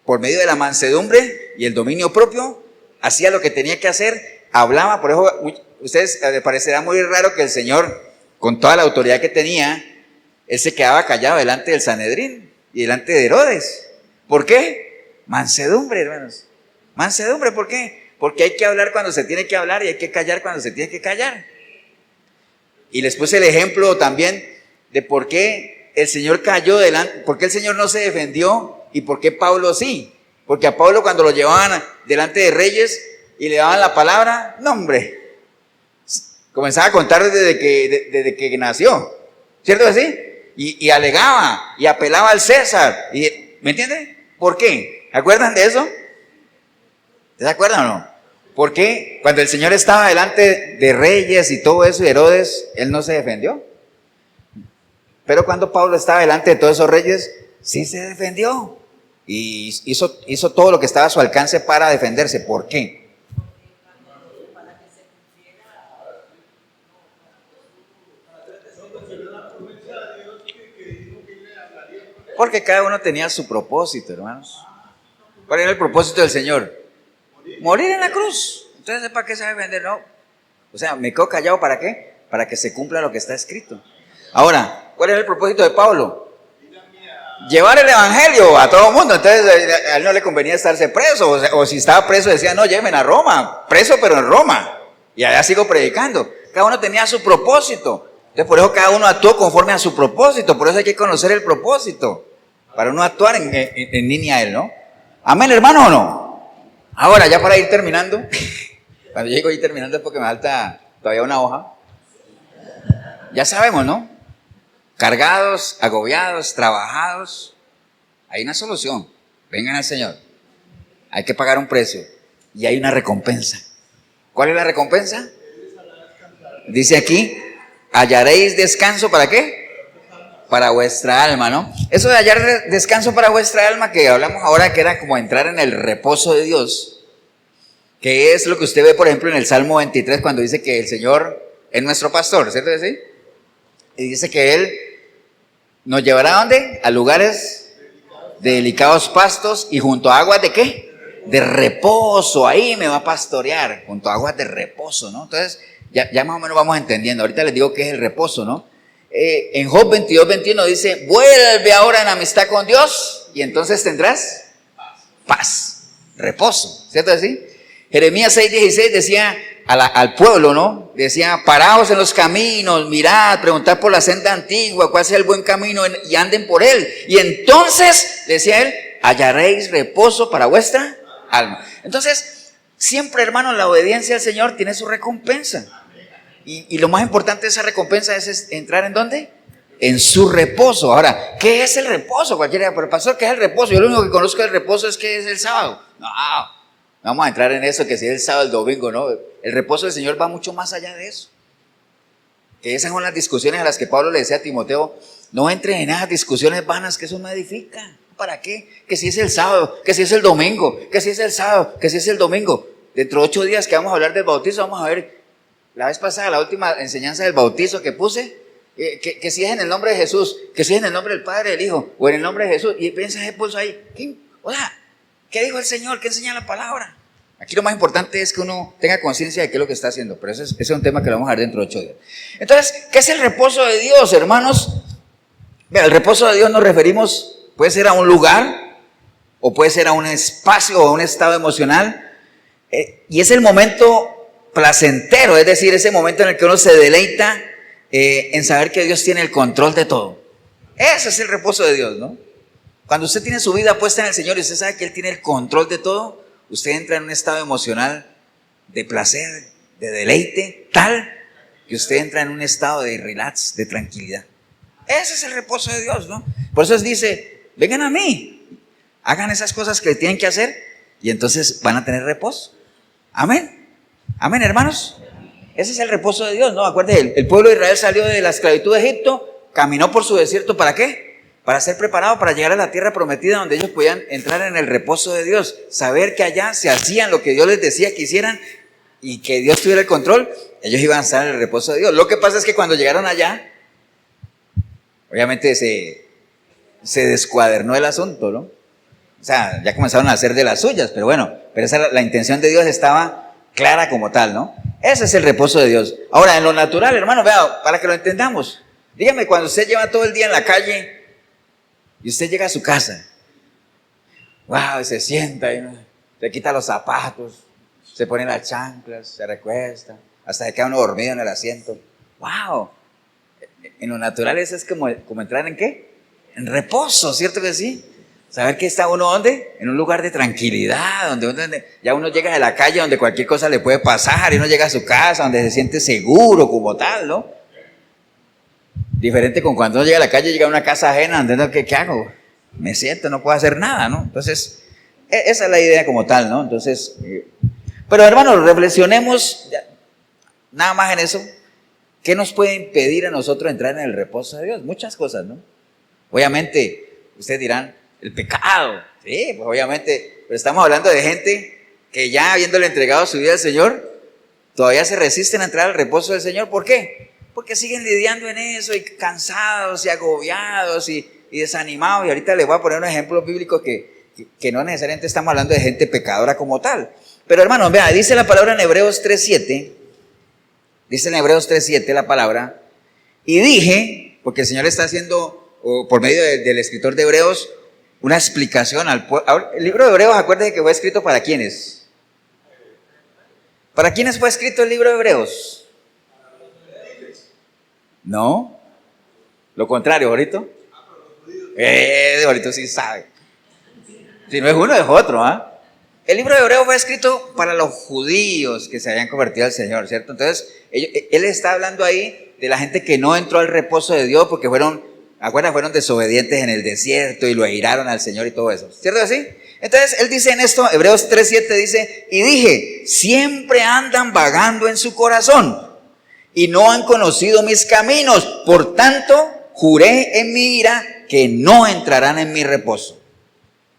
por medio de la mansedumbre y el dominio propio, hacía lo que tenía que hacer, hablaba. Por eso ustedes les parecerá muy raro que el Señor, con toda la autoridad que tenía, Él se quedaba callado delante del Sanedrín y delante de Herodes. ¿Por qué? Mansedumbre, hermanos. Mansedumbre, ¿por qué? Porque hay que hablar cuando se tiene que hablar y hay que callar cuando se tiene que callar. Y les puse el ejemplo también de por qué el Señor cayó delante, por qué el Señor no se defendió y por qué Pablo sí. Porque a Pablo cuando lo llevaban delante de reyes y le daban la palabra, no hombre, comenzaba a contar desde que nació, ¿cierto así? y alegaba y apelaba al César. ¿Me entiende? ¿Por qué? ¿Se acuerdan de eso? ¿Se acuerdan o no? ¿Por qué cuando el Señor estaba delante de reyes y todo eso y Herodes, Él no se defendió? Pero cuando Pablo estaba delante de todos esos reyes, sí se defendió. Y hizo todo lo que estaba a su alcance para defenderse. ¿Por qué? Porque cada uno tenía su propósito, hermanos. ¿Cuál era el propósito del Señor? Morir en la cruz. Entonces, ¿para qué se va a defender? No. O sea, me quedo callado, ¿para qué? Para que se cumpla lo que está escrito. Ahora, ¿cuál era el propósito de Pablo? Llevar el evangelio a todo el mundo. Entonces a él no le convenía estarse preso, o si estaba preso decía, no, llévenme a Roma, preso pero en Roma, y allá sigo predicando. Cada uno tenía su propósito. Entonces por eso cada uno actuó conforme a su propósito. Por eso hay que conocer el propósito para uno actuar en línea a él, ¿no? Amén, hermano, ¿o no? Ahora, ya para ir terminando, cuando llego ir terminando es porque me falta todavía una hoja. Ya sabemos, ¿no? Cargados, agobiados, trabajados, hay una solución. Vengan al Señor. Hay que pagar un precio y hay una recompensa. ¿Cuál es la recompensa? Dice aquí, hallaréis descanso, ¿para qué? Para vuestra alma, ¿no? Eso de hallar descanso para vuestra alma que hablamos ahora, que era como entrar en el reposo de Dios, que es lo que usted ve, por ejemplo, en el Salmo 23, cuando dice que el Señor es nuestro pastor, ¿cierto que sí? Y dice que Él nos llevará ¿a dónde? A lugares de delicados pastos y junto a aguas ¿de qué? De reposo. Ahí me va a pastorear, junto a aguas de reposo, ¿no? Entonces, ya más o menos vamos entendiendo. Ahorita les digo qué es el reposo, ¿no? En Job 22:21 dice, vuelve ahora en amistad con Dios y entonces tendrás paz, reposo, ¿cierto así? Jeremías 6:16 decía al pueblo, ¿no? Decía, paraos en los caminos, mirad, preguntad por la senda antigua, cuál sea el buen camino y anden por él. Y entonces, decía él, hallaréis reposo para vuestra alma. Entonces, siempre, hermano, la obediencia al Señor tiene su recompensa. Y lo más importante de esa recompensa es entrar ¿en dónde? En su reposo. Ahora, ¿qué es el reposo? Cualquiera, pero pastor, ¿qué es el reposo? Yo lo único que conozco del reposo es que es el sábado. No, vamos a entrar en eso, que si es el sábado, el domingo, no. El reposo del Señor va mucho más allá de eso. Que esas son las discusiones a las que Pablo le decía a Timoteo, no entres en esas discusiones vanas, que eso no edifica. ¿Para qué? Que si es el sábado, que si es el domingo, que si es el sábado, que si es el domingo. Dentro de 8 días que vamos a hablar del bautizo, vamos a ver, la vez pasada, la última enseñanza del bautizo que puse, que si es en el nombre de Jesús, que si es en el nombre del Padre, del Hijo, o en el nombre de Jesús, y piensa ese pulso ahí, ¿qué dijo el Señor? ¿Qué enseña la palabra? Aquí lo más importante es que uno tenga conciencia de qué es lo que está haciendo, pero ese es un tema que lo vamos a ver dentro de 8 días. Entonces, ¿qué es el reposo de Dios, hermanos? Mira, el reposo de Dios nos referimos, puede ser a un lugar, o puede ser a un espacio, o a un estado emocional, y es el momento placentero, es decir, ese momento en el que uno se deleita en saber que Dios tiene el control de todo. Ese es el reposo de Dios, ¿no? Cuando usted tiene su vida puesta en el Señor y usted sabe que Él tiene el control de todo, usted entra en un estado emocional de placer, de deleite, tal que usted entra en un estado de relax, de tranquilidad. Ese es el reposo de Dios, ¿no? Por eso dice, vengan a mí, hagan esas cosas que tienen que hacer y entonces van a tener reposo. Amén. Amén, hermanos. Ese es el reposo de Dios, ¿no? Acuérdense, el pueblo de Israel salió de la esclavitud de Egipto, caminó por su desierto, ¿para qué? Para ser preparado para llegar a la tierra prometida donde ellos podían entrar en el reposo de Dios, saber que allá se hacían lo que Dios les decía que hicieran y que Dios tuviera el control, ellos iban a estar en el reposo de Dios. Lo que pasa es que cuando llegaron allá, obviamente se descuadernó el asunto, ¿no? O sea, ya comenzaron a hacer de las suyas, pero bueno, pero la intención de Dios estaba clara como tal, ¿no? Ese es el reposo de Dios. Ahora, en lo natural, hermano, vea, para que lo entendamos, dígame, cuando usted lleva todo el día en la calle y usted llega a su casa, wow, y se sienta y se quita los zapatos, se pone las chanclas, se recuesta, hasta que queda uno dormido en el asiento. Wow, en lo natural eso es como entrar ¿en qué? En reposo, ¿cierto que sí? Saber que está uno ¿dónde? En un lugar de tranquilidad, donde ya uno llega de la calle donde cualquier cosa le puede pasar y uno llega a su casa donde se siente seguro como tal, ¿no? Diferente con cuando uno llega a la calle, llega a una casa ajena, ¿entiendes? ¿Qué hago? Me siento, no puedo hacer nada, ¿no? Entonces, esa es la idea como tal, ¿no? Entonces, pero hermanos, reflexionemos nada más en eso. ¿Qué nos puede impedir a nosotros entrar en el reposo de Dios? Muchas cosas, ¿no? Obviamente, ustedes dirán, el pecado. Sí, pues obviamente, pero estamos hablando de gente que ya habiéndole entregado su vida al Señor, todavía se resisten a entrar al reposo del Señor. ¿Por qué? Porque siguen lidiando en eso y cansados y agobiados y desanimados. Y ahorita les voy a poner un ejemplo bíblico que no necesariamente estamos hablando de gente pecadora como tal. Pero hermanos, vean, dice la palabra en Hebreos 3:7, dice en Hebreos 3:7 la palabra, y dije, porque el Señor está haciendo, por medio del escritor de Hebreos, una explicación al pueblo. El libro de Hebreos, acuérdense que fue escrito para ¿quiénes? ¿Para quiénes fue escrito el libro de Hebreos? No, lo contrario, ahorita. Ahorita sí sabe. Si no es uno, es otro, ¿ah? El libro de Hebreos fue escrito para los judíos que se habían convertido al Señor, ¿cierto? Entonces, él está hablando ahí de la gente que no entró al reposo de Dios porque fueron desobedientes en el desierto y lo airaron al Señor y todo eso, ¿cierto así? Entonces, él dice en esto, Hebreos 3:7 dice, y dije, siempre andan vagando en su corazón y no han conocido mis caminos, por tanto, juré en mi ira que no entrarán en mi reposo.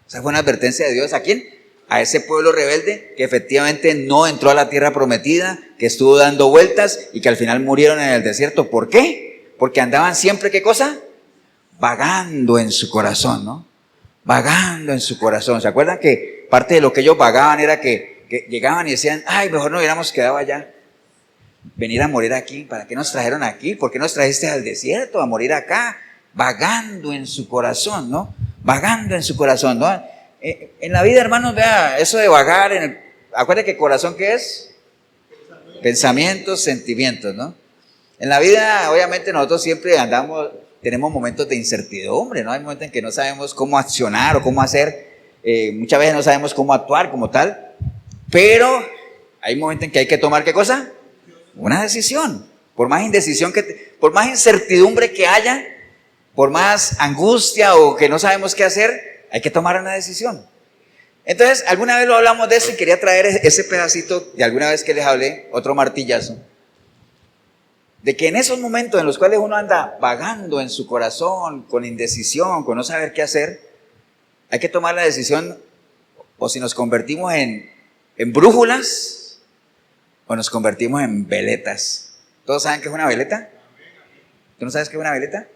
Esa fue una advertencia de Dios. ¿A quién? A ese pueblo rebelde que efectivamente no entró a la tierra prometida, que estuvo dando vueltas y que al final murieron en el desierto. ¿Por qué? Porque andaban siempre, ¿qué cosa? Vagando en su corazón, ¿no? Vagando en su corazón. ¿Se acuerdan que parte de lo que ellos vagaban era que llegaban y decían, ay, mejor no hubiéramos quedado allá? Venir a morir aquí, ¿para qué nos trajeron aquí? ¿Por qué nos trajiste al desierto a morir acá? Vagando en su corazón, ¿no? Vagando en su corazón, ¿no? En la vida, hermanos, vea, eso de vagar, acuérdense que corazón, ¿qué es? Pensamientos, sentimientos, ¿no? En la vida, obviamente, nosotros siempre tenemos momentos de incertidumbre, ¿no? Hay momentos en que no sabemos cómo accionar o cómo hacer, muchas veces no sabemos cómo actuar como tal, pero hay momentos en que hay que tomar, ¿qué cosa? Una decisión. Por más indecisión por más incertidumbre que haya, por más angustia o que no sabemos qué hacer, hay que tomar una decisión. Entonces, alguna vez lo hablamos de eso y quería traer ese pedacito de alguna vez que les hablé, otro martillazo, de que en esos momentos en los cuales uno anda vagando en su corazón, con indecisión, con no saber qué hacer, hay que tomar la decisión, o si nos convertimos en brújulas, o nos convertimos en veletas. ¿Todos saben qué es una veleta? ¿Tú no sabes qué es una veleta?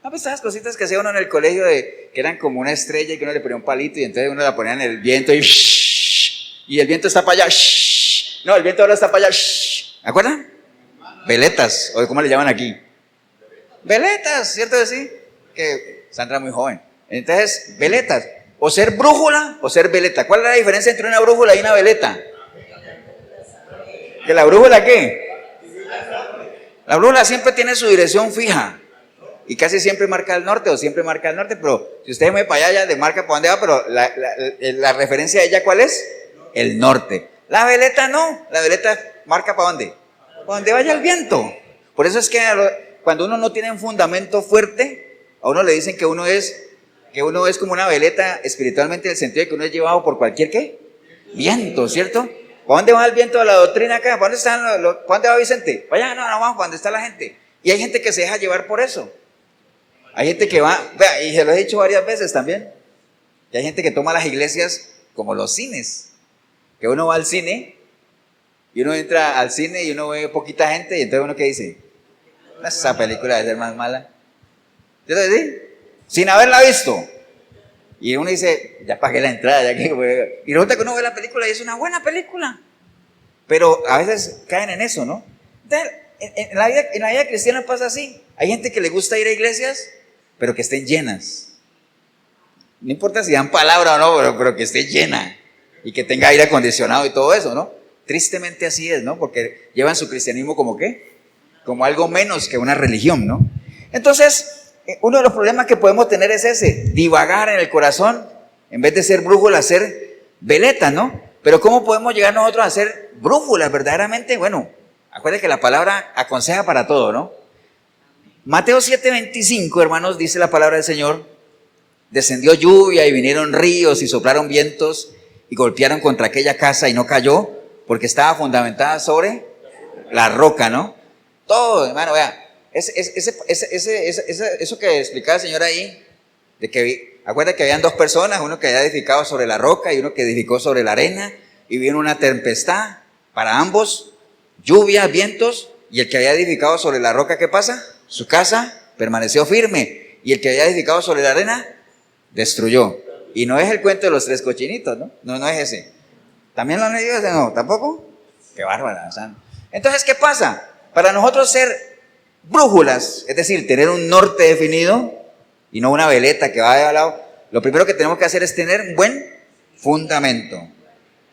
Ah, pues esas cositas que hacía uno en el colegio que eran como una estrella y que uno le ponía un palito y entonces uno la ponía en el viento y el viento está para allá. No, el viento ahora está para allá. ¿Me acuerdan? Veletas, o ¿cómo le llaman aquí? Veletas, ¿cierto que sí? Que Sandra es muy joven. Entonces, veletas. O ser brújula o ser veleta. ¿Cuál es la diferencia entre una brújula y una veleta? ¿Que la brújula qué? La brújula siempre tiene su dirección fija y casi siempre marca el norte o siempre marca el norte, pero si usted me para allá, ya le marca para dónde va, pero la referencia de ella, ¿cuál es? El norte. La veleta no, la veleta marca para dónde? Para donde vaya el viento. Por eso es que cuando uno no tiene un fundamento fuerte, a uno le dicen que uno es como una veleta espiritualmente, en el sentido de que uno es llevado por cualquier ¿qué? Viento, ¿cierto? ¿Para dónde va el viento de la doctrina acá? ¿Para dónde va Vicente? Vaya, no, vamos, ¿para dónde está la gente? Y hay gente que se deja llevar por eso. Hay gente que va, vea, y se lo he dicho varias veces también, y hay gente que toma las iglesias como los cines, que uno va al cine, y uno entra al cine y uno ve poquita gente, y entonces uno ¿qué dice? Esa película debe ser más mala. ¿Cierto que sí? Sin haberla visto. Y uno dice, ya pagué la entrada, ya que... Y resulta que uno ve la película y es una buena película. Pero a veces caen en eso, ¿no? Entonces, en la vida cristiana pasa así. Hay gente que le gusta ir a iglesias, pero que estén llenas. No importa si dan palabra o no, pero que esté llena. Y que tenga aire acondicionado y todo eso, ¿no? Tristemente así es, ¿no? Porque llevan su cristianismo como ¿qué? Como algo menos que una religión, ¿no? Entonces... uno de los problemas que podemos tener es ese, divagar en el corazón, en vez de ser brújula, ser veleta, ¿no? Pero ¿cómo podemos llegar nosotros a ser brújulas verdaderamente? Bueno, acuérdense que la palabra aconseja para todo, ¿no? Mateo 7:25, hermanos, dice la palabra del Señor: descendió lluvia y vinieron ríos y soplaron vientos y golpearon contra aquella casa y no cayó porque estaba fundamentada sobre la roca, ¿no? Todo, hermano, vea, eso que explicaba el Señor ahí, de que, acuerda que habían dos personas, uno que había edificado sobre la roca y uno que edificó sobre la arena, y vino una tempestad para ambos, lluvia, vientos, y el que había edificado sobre la roca, ¿qué pasa? Su casa permaneció firme, y el que había edificado sobre la arena, destruyó. Y no es el cuento de los tres cochinitos, ¿no? No, no es ese. ¿También lo han leído ese? No, ¿tampoco? Qué bárbara, ¿sabes? Entonces, ¿qué pasa? Para nosotros ser brújulas, es decir, tener un norte definido y no una veleta que va de al lado, lo primero que tenemos que hacer es tener un buen fundamento,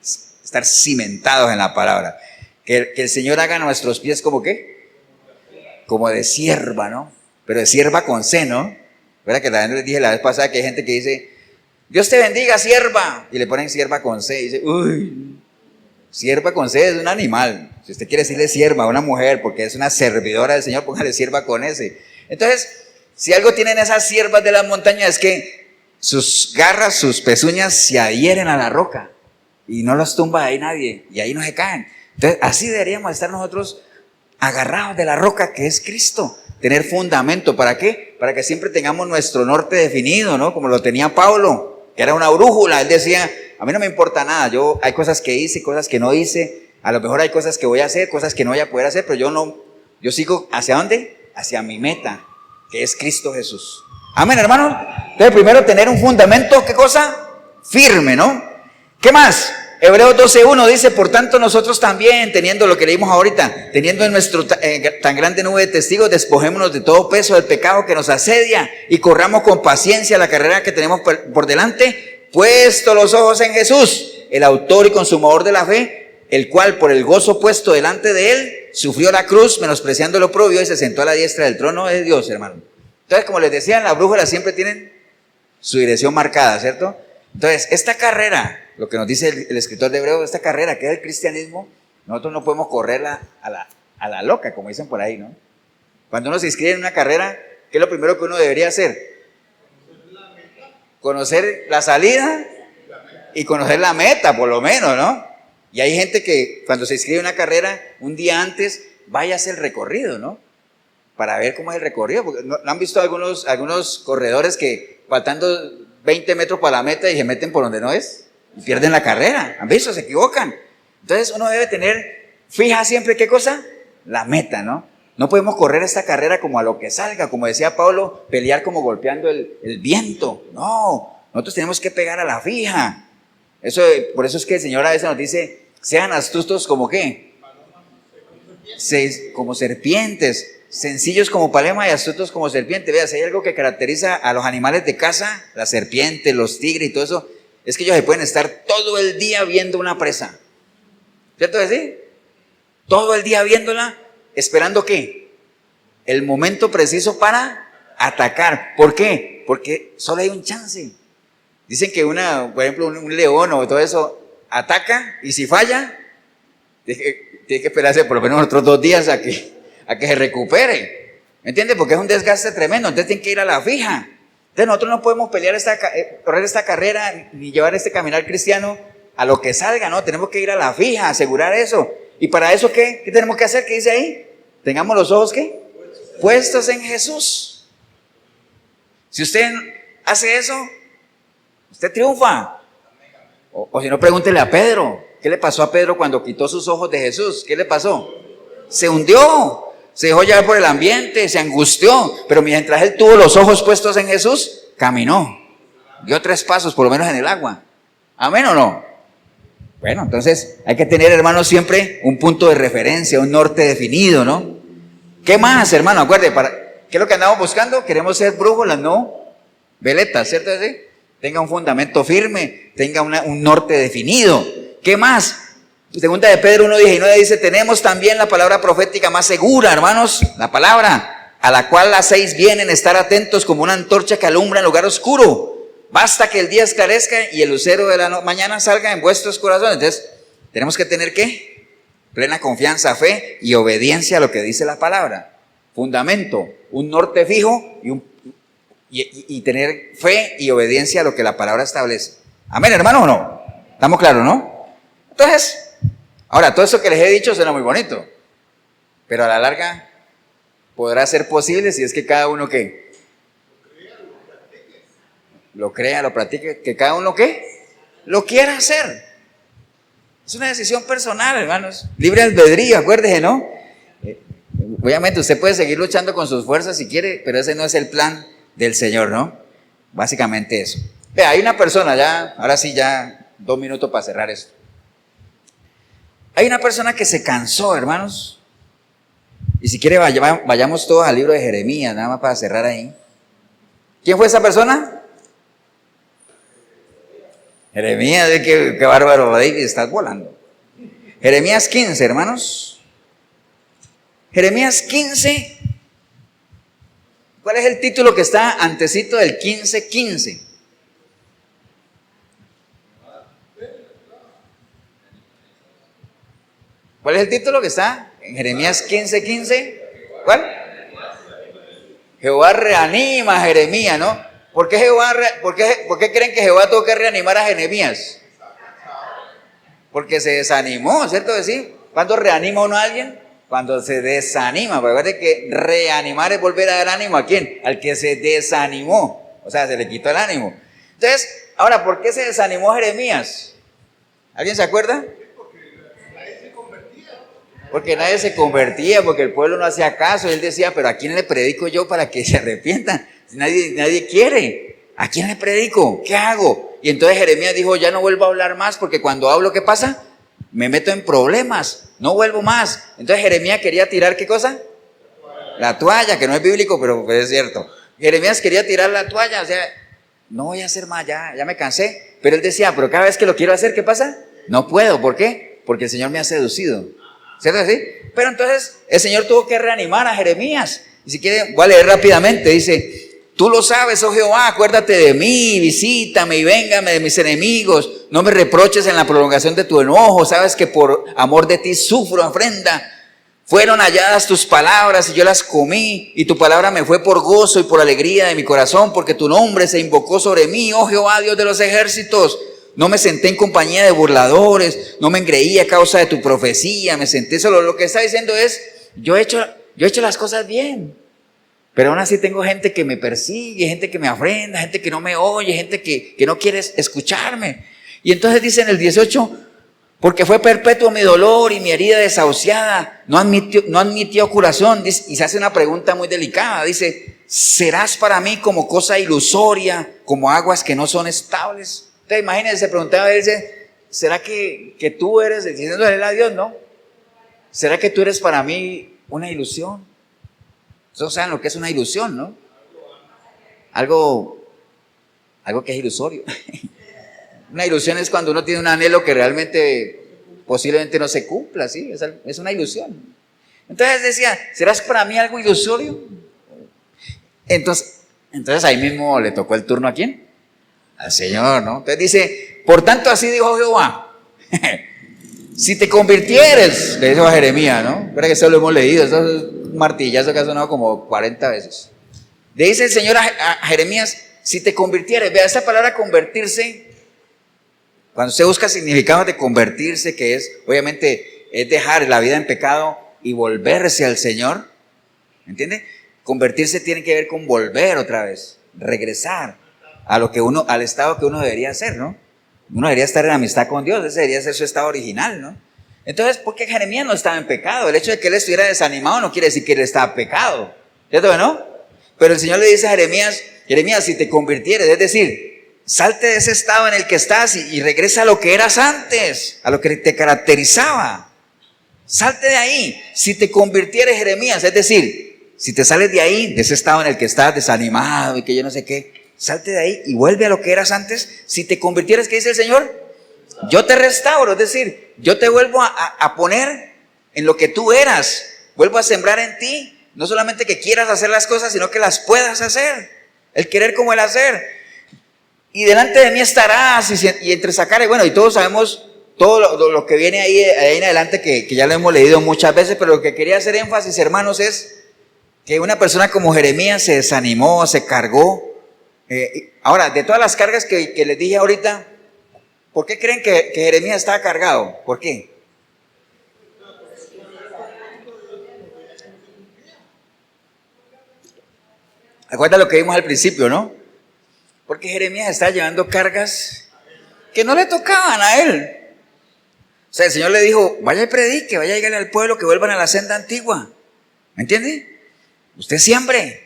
estar cimentados en la palabra. Que el Señor haga nuestros pies como ¿qué? Como de sierva, ¿no? Pero de sierva con C, ¿no? ¿Verdad que también les dije la vez pasada que hay gente que dice, Dios te bendiga, sierva, y le ponen sierva con C, y dice, uy, sierva con C es un animal. Si usted quiere decirle sierva a una mujer porque es una servidora del Señor, póngale sierva con S. Entonces, si algo tienen esas siervas de las montañas es que sus garras, sus pezuñas se adhieren a la roca y no los tumba ahí nadie y ahí no se caen. Entonces, así deberíamos estar nosotros agarrados de la roca que es Cristo. Tener fundamento, ¿para qué? Para que siempre tengamos nuestro norte definido, ¿no? Como lo tenía Pablo, que era una brújula. Él decía, a mí no me importa nada, hay cosas que hice, cosas que no hice, a lo mejor hay cosas que voy a hacer, cosas que no voy a poder hacer, pero yo sigo, ¿hacia dónde? Hacia mi meta, que es Cristo Jesús. Amén, hermano. Entonces, primero tener un fundamento, ¿qué cosa? Firme, ¿no? ¿Qué más? Hebreos 12:1 dice, por tanto nosotros también, teniendo lo que leímos ahorita, teniendo en nuestro tan grande nube de testigos, despojémonos de todo peso del pecado que nos asedia y corramos con paciencia la carrera que tenemos por delante, puesto los ojos en Jesús, el autor y consumador de la fe, el cual por el gozo puesto delante de él, sufrió la cruz, menospreciando lo oprobio y se sentó a la diestra del trono de Dios, hermano. Entonces, como les decía, las brújulas siempre tienen su dirección marcada, ¿cierto? Entonces, esta carrera, lo que nos dice el escritor de Hebreos, esta carrera que es el cristianismo, nosotros no podemos correrla a la loca, como dicen por ahí, ¿no? Cuando uno se inscribe en una carrera, ¿qué es lo primero que uno debería hacer? Conocer la salida y conocer la meta, por lo menos, ¿no? Y hay gente que cuando se inscribe en una carrera, un día antes, vaya a hacer el recorrido, ¿no? Para ver cómo es el recorrido. Porque ¿no han visto algunos corredores que faltando 20 metros para la meta y se meten por donde no es? Y pierden la carrera. ¿Han visto? Se equivocan. Entonces uno debe tener fija siempre, ¿qué cosa? La meta, ¿no? No podemos correr esta carrera como a lo que salga, como decía Pablo, pelear como golpeando el viento. No, nosotros tenemos que pegar a la fija. Por eso es que el Señor a veces nos dice, sean astutos como ¿qué? Como serpientes, sencillos como paloma y astutos como serpiente. Vea, si hay algo que caracteriza a los animales de caza, las serpientes, los tigres y todo eso, es que ellos se pueden estar todo el día viendo una presa. ¿Cierto que sí? Todo el día viéndola, esperando ¿qué? El momento preciso para atacar. ¿Por qué? Porque solo hay un chance. Dicen que por ejemplo, un león o todo eso ataca y si falla, tiene que esperarse por lo menos otros 2 días a que se recupere. ¿Me entiendes? Porque es un desgaste tremendo. Entonces tienen que ir a la fija. Entonces nosotros no podemos correr esta carrera ni llevar este caminar cristiano a lo que salga, ¿no? Tenemos que ir a la fija, asegurar eso. ¿Y para eso qué? ¿Qué tenemos que hacer? ¿Qué dice ahí? Tengamos los ojos ¿qué? Puestos en Jesús. Si usted hace eso, usted triunfa. O si no, pregúntele a Pedro. ¿Qué le pasó a Pedro cuando quitó sus ojos de Jesús? ¿Qué le pasó? Se hundió, se dejó llevar por el ambiente, se angustió. Pero mientras él tuvo los ojos puestos en Jesús, caminó. Dio 3 pasos por lo menos en el agua. ¿Amén o no? Bueno, entonces hay que tener, hermanos, siempre un punto de referencia, un norte definido, ¿no? ¿Qué más, hermano? Acuérdate, ¿qué es lo que andamos buscando? Queremos ser brújulas, no veletas, ¿cierto? ¿Sí? Tenga un fundamento firme, tenga un norte definido. ¿Qué más? Segunda de Pedro 1:19 dice, tenemos también la palabra profética más segura, hermanos, la palabra, a la cual hacéis bien en estar atentos como una antorcha que alumbra en lugar oscuro. Basta que el día esclarezca y el lucero de la mañana salga en vuestros corazones. Entonces, tenemos que tener ¿qué? Plena confianza, fe y obediencia a lo que dice la palabra. Fundamento, un norte fijo y tener fe y obediencia a lo que la palabra establece. Amén, hermano, ¿o no? ¿Estamos claros, no? Entonces, ahora, todo eso que les he dicho suena muy bonito, pero a la larga podrá ser posible si es que cada uno ¿qué? Lo crea, lo practique, que cada uno ¿qué? Lo quiera hacer. Es una decisión personal, hermanos. Libre albedrío, acuérdese, ¿no? Obviamente usted puede seguir luchando con sus fuerzas si quiere, pero ese no es el plan del Señor, ¿no? Básicamente eso. Vea, hay una persona ya, ahora sí ya 2 minutos para cerrar esto. Hay una persona que se cansó, hermanos. Y si quiere vayamos todos al libro de Jeremías, nada más para cerrar ahí. ¿Quién fue esa persona? Jeremías, qué bárbaro, David, estás volando. Jeremías 15, hermanos. Jeremías 15. ¿Cuál es el título que está antecito del 15:15? ¿Cuál es el título que está en Jeremías 15:15? ¿Cuál? Jehová reanima a Jeremías, ¿no? ¿Por qué creen que Jehová tuvo que reanimar a Jeremías? Porque se desanimó, ¿cierto decir? ¿Cuándo reanima uno a alguien? Cuando se desanima. Porque acuérdate que reanimar es volver a dar ánimo ¿a quién? Al que se desanimó. O sea, se le quitó el ánimo. Entonces, ahora, ¿por qué se desanimó Jeremías? ¿Alguien se acuerda? Porque nadie se convertía, porque el pueblo no hacía caso. Y él decía, pero ¿a quién le predico yo para que se arrepientan? Nadie quiere. ¿A quién le predico? ¿Qué hago? Y entonces Jeremías dijo, ya no vuelvo a hablar más, porque cuando hablo, ¿qué pasa? Me meto en problemas, no vuelvo más. Entonces Jeremías quería tirar, ¿qué cosa? La toalla, que no es bíblico, pero es cierto. Jeremías quería tirar la toalla, o sea, no voy a hacer más, ya me cansé. Pero él decía, pero cada vez que lo quiero hacer, ¿qué pasa? No puedo, ¿por qué? Porque el Señor me ha seducido. ¿Cierto así? Pero entonces el Señor tuvo que reanimar a Jeremías. Y si quiere, voy a leer rápidamente, dice, tú lo sabes, oh Jehová, acuérdate de mí, visítame y véngame de mis enemigos, no me reproches en la prolongación de tu enojo, sabes que por amor de ti sufro afrenta. Fueron halladas tus palabras y yo las comí, y tu palabra me fue por gozo y por alegría de mi corazón, porque tu nombre se invocó sobre mí, oh Jehová, Dios de los ejércitos. No me senté en compañía de burladores, no me engreí a causa de tu profecía, me senté solo. Lo que está diciendo es, yo he hecho las cosas bien, pero aún así tengo gente que me persigue, gente que me afrenta, gente que no me oye, gente que no quiere escucharme. Y entonces dice en el 18, porque fue perpetuo mi dolor y mi herida desahuciada, no admitió curación. Y se hace una pregunta muy delicada, dice, ¿serás para mí como cosa ilusoria, como aguas que no son estables? Entonces imagínense, se preguntaba, dice, ¿será que tú eres, diciéndole a Dios, no? ¿Será que tú eres para mí una ilusión? Ustedes saben lo que es una ilusión, ¿no? Algo que es ilusorio. Una ilusión es cuando uno tiene un anhelo que realmente posiblemente no se cumpla, ¿sí? Es una ilusión. Entonces decía, ¿serás para mí algo ilusorio? Entonces ahí mismo le tocó el turno ¿a quién? Al Señor, ¿no? Entonces dice, por tanto así dijo Jehová, si te convirtieres, le dijo a Jeremías, ¿no? Espera que eso lo hemos leído, eso es un martillazo que ha sonado como 40 veces. Le dice el Señor a Jeremías, si te convirtieres, vea esa palabra convertirse, cuando usted busca significados de convertirse, que es, obviamente, es dejar la vida en pecado y volverse al Señor, ¿entiende? Convertirse tiene que ver con volver otra vez, regresar al estado que uno debería hacer, ¿no? Uno debería estar en amistad con Dios, ese debería ser su estado original, ¿no? Entonces, ¿por qué Jeremías no estaba en pecado? El hecho de que él estuviera desanimado no quiere decir que él estaba en pecado, ¿cierto, no? Pero el Señor le dice a Jeremías, si te convirtieres, es decir, salte de ese estado en el que estás y regresa a lo que eras antes, a lo que te caracterizaba. Salte de ahí. Si te convirtieres, Jeremías, es decir, si te sales de ahí, de ese estado en el que estás desanimado y que yo no sé qué, salte de ahí y vuelve a lo que eras antes. Si te convirtieres, ¿qué dice el Señor? Yo te restauro, es decir, yo te vuelvo a poner en lo que tú eras, vuelvo a sembrar en ti. No solamente que quieras hacer las cosas, sino que las puedas hacer. El querer como el hacer. Y delante de mí estarás y entre sacar, bueno, y todos sabemos todo lo que viene ahí en adelante, que ya lo hemos leído muchas veces, pero lo que quería hacer énfasis, hermanos, es que una persona como Jeremías se desanimó, se cargó. Ahora, de todas las cargas que les dije ahorita, ¿por qué creen que Jeremías estaba cargado? ¿Por qué? Acuérdate lo que vimos al principio, ¿no? Porque Jeremías estaba llevando cargas que no le tocaban a él. O sea, el Señor le dijo, vaya y predique, vaya a llegarle al pueblo que vuelvan a la senda antigua. ¿Me entiende? Usted siembre,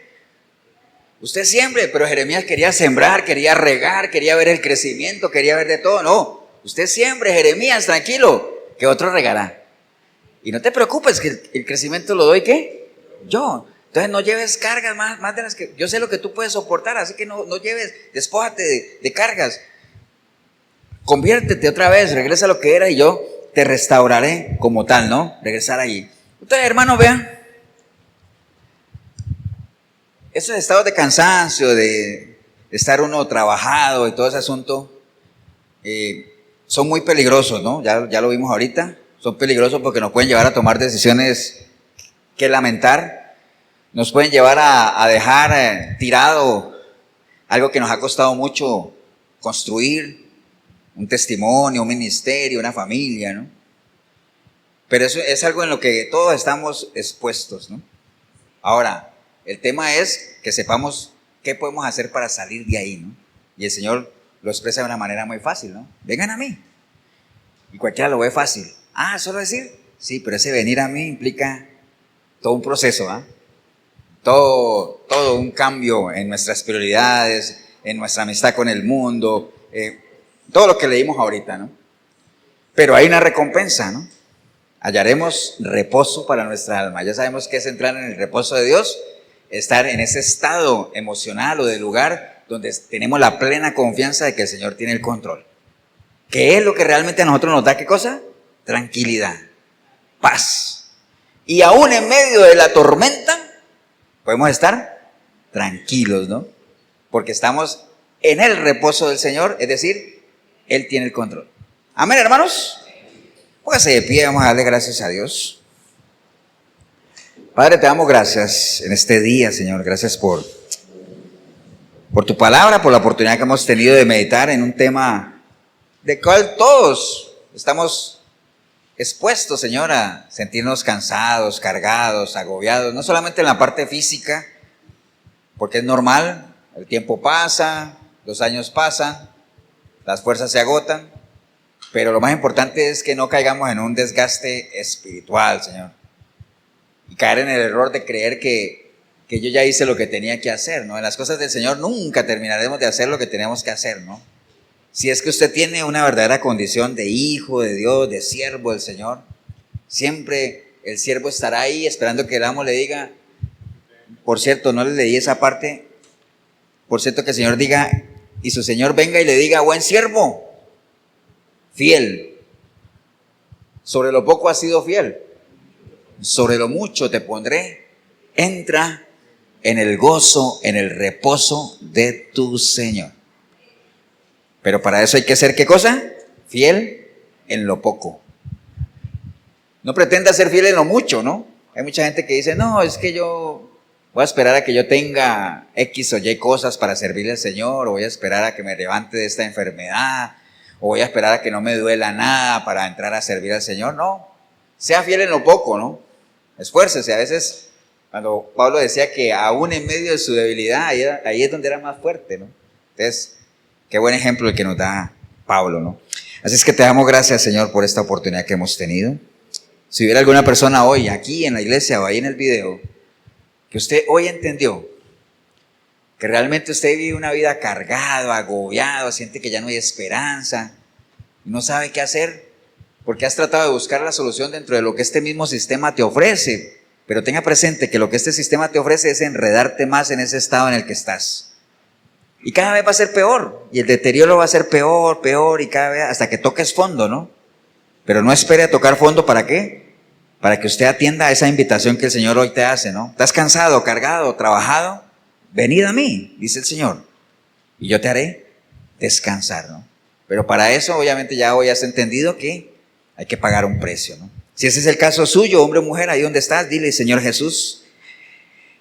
pero Jeremías quería sembrar, quería regar, quería ver el crecimiento, quería ver de todo. No, usted siembre, Jeremías, tranquilo, que otro regará. Y no te preocupes, que el crecimiento lo doy, ¿qué? Yo. Entonces no lleves cargas más de las que, yo sé lo que tú puedes soportar, así que no lleves, despójate de cargas. Conviértete otra vez, regresa a lo que era y yo te restauraré como tal, ¿no? Regresar allí. Entonces, hermano, vean. Esos estados de cansancio, de estar uno trabajado y todo ese asunto, son muy peligrosos, ¿no? Ya lo vimos ahorita. Son peligrosos porque nos pueden llevar a tomar decisiones que lamentar. Nos pueden llevar a dejar tirado algo que nos ha costado mucho construir, un testimonio, un ministerio, una familia, ¿no? Pero eso es algo en lo que todos estamos expuestos, ¿no? Ahora, el tema es que sepamos qué podemos hacer para salir de ahí, ¿no? Y el Señor lo expresa de una manera muy fácil, ¿no? Vengan a mí. Y cualquiera lo ve fácil. Ah, ¿solo decir? Sí, pero ese venir a mí implica todo un proceso, ¿ah? Todo un cambio en nuestras prioridades, en nuestra amistad con el mundo, todo lo que leímos ahorita, ¿no? Pero hay una recompensa, ¿no? Hallaremos reposo para nuestra alma. Ya sabemos qué es entrar en el reposo de Dios, estar en ese estado emocional o de lugar donde tenemos la plena confianza de que el Señor tiene el control. ¿Qué es lo que realmente a nosotros nos da qué cosa? Tranquilidad, paz. Y aún en medio de la tormenta, podemos estar tranquilos, ¿no? Porque estamos en el reposo del Señor, es decir, Él tiene el control. Amén, hermanos. Póngase de pie, vamos a darle gracias a Dios. Padre, te damos gracias en este día, Señor. Gracias por tu palabra, por la oportunidad que hemos tenido de meditar en un tema de cual todos estamos expuestos, Señor, a sentirnos cansados, cargados, agobiados, no solamente en la parte física, porque es normal, el tiempo pasa, los años pasan, las fuerzas se agotan, pero lo más importante es que no caigamos en un desgaste espiritual, Señor, y caer en el error de creer que yo ya hice lo que tenía que hacer, ¿no? En las cosas del Señor nunca terminaremos de hacer lo que tenemos que hacer, ¿no? Si es que usted tiene una verdadera condición de hijo de Dios, de siervo del Señor, siempre el siervo estará ahí esperando que el amo le diga, por cierto, no le leí esa parte, por cierto que el Señor diga, y su Señor venga y le diga, buen siervo, fiel, sobre lo poco has sido fiel, sobre lo mucho te pondré, entra en el gozo, en el reposo de tu Señor. Pero para eso hay que ser, ¿qué cosa? Fiel en lo poco. No pretenda ser fiel en lo mucho, ¿no? Hay mucha gente que dice, no, es que yo voy a esperar a que yo tenga X o Y cosas para servirle al Señor, o voy a esperar a que me levante de esta enfermedad, o voy a esperar a que no me duela nada para entrar a servir al Señor. No, sea fiel en lo poco, ¿no? Esfuércese. A veces, cuando Pablo decía que aún en medio de su debilidad, ahí es donde era más fuerte, ¿no? Entonces, qué buen ejemplo el que nos da Pablo, ¿no? Así es que te damos gracias, Señor, por esta oportunidad que hemos tenido. Si hubiera alguna persona hoy, aquí en la iglesia o ahí en el video, que usted hoy entendió que realmente usted vive una vida cargado, agobiado, siente que ya no hay esperanza, no sabe qué hacer, porque has tratado de buscar la solución dentro de lo que este mismo sistema te ofrece, pero tenga presente que lo que este sistema te ofrece es enredarte más en ese estado en el que estás. Y cada vez va a ser peor, y el deterioro va a ser peor, y cada vez hasta que toques fondo, ¿no? Pero no espere a tocar fondo, ¿para qué? Para que usted atienda a esa invitación que el Señor hoy te hace, ¿no? ¿Estás cansado, cargado, trabajado? Venid a mí, dice el Señor, y yo te haré descansar, ¿no? Pero para eso, obviamente, ya hoy has entendido que hay que pagar un precio, ¿no? Si ese es el caso suyo, hombre o mujer, ahí donde estás, dile, Señor Jesús,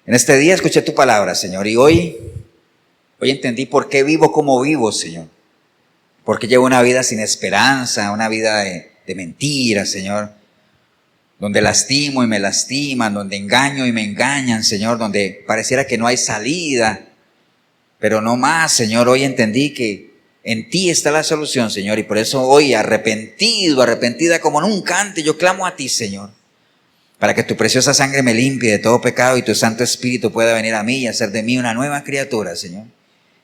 En este día escuché tu palabra, Señor, y hoy entendí por qué vivo como vivo, Señor. Porque llevo una vida sin esperanza, una vida de mentiras, Señor. Donde lastimo y me lastiman, donde engaño y me engañan, Señor. Donde pareciera que no hay salida. Pero no más, Señor. Hoy entendí que en ti está la solución, Señor. Y por eso hoy arrepentida como nunca antes, yo clamo a ti, Señor. Para que tu preciosa sangre me limpie de todo pecado y tu Santo Espíritu pueda venir a mí y hacer de mí una nueva criatura, Señor.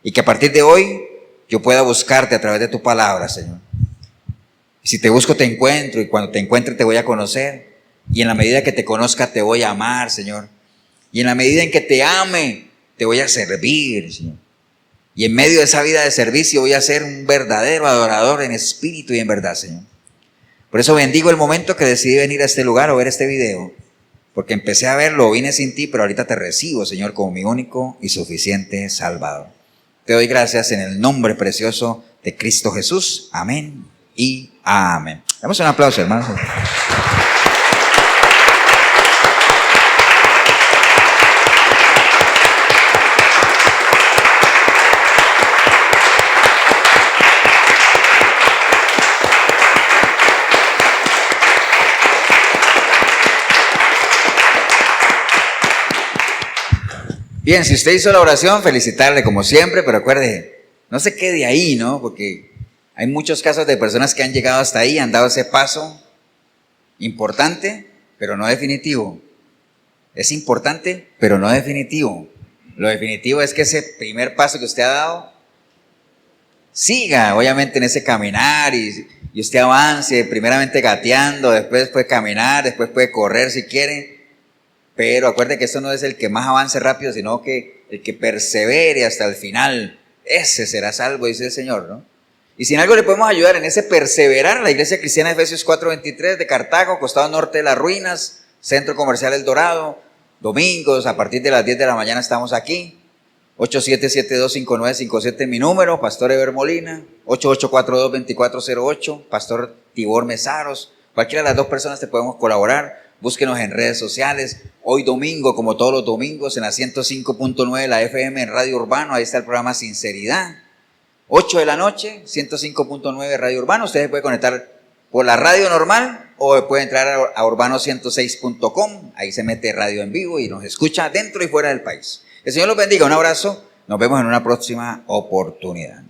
Y que a partir de hoy yo pueda buscarte a través de tu palabra, Señor. Y si te busco, te encuentro, y cuando te encuentre te voy a conocer. Y en la medida que te conozca te voy a amar, Señor. Y en la medida en que te ame, te voy a servir, Señor. Y en medio de esa vida de servicio voy a ser un verdadero adorador en espíritu y en verdad, Señor. Por eso bendigo el momento que decidí venir a este lugar o ver este video. Porque empecé a verlo, vine sin ti, pero ahorita te recibo, Señor, como mi único y suficiente Salvador. Te doy gracias en el nombre precioso de Cristo Jesús. Amén y amén. Damos un aplauso, hermanos. Bien, si usted hizo la oración, felicitarle como siempre, pero acuerde, no se quede ahí, ¿no? Porque hay muchos casos de personas que han llegado hasta ahí, han dado ese paso importante, pero no definitivo. Es importante, pero no definitivo. Lo definitivo es que ese primer paso que usted ha dado, siga, obviamente, en ese caminar y usted avance, primeramente gateando, después puede caminar, después puede correr si quiere. Pero acuerde que esto no es el que más avance rápido, sino que el que persevere hasta el final, ese será salvo, dice el Señor, ¿no? Y si en algo le podemos ayudar en ese perseverar, la Iglesia Cristiana Efesios 4:23 de Cartago, costado norte de las ruinas, Centro Comercial El Dorado, domingos a partir de las 10 de la mañana estamos aquí. 87725957 mi número, Pastor Eber Molina, 88422408, Pastor Tibor Mesaros. Cualquiera de las dos personas te podemos colaborar. Búsquenos en redes sociales. Hoy domingo, como todos los domingos, en la 105.9 la FM en Radio Urbano, ahí está el programa Sinceridad. 8 de la noche, 105.9 Radio Urbano. Ustedes pueden conectar por la radio normal o puede entrar a urbano106.com. Ahí se mete radio en vivo y nos escucha dentro y fuera del país. El Señor los bendiga. Un abrazo. Nos vemos en una próxima oportunidad.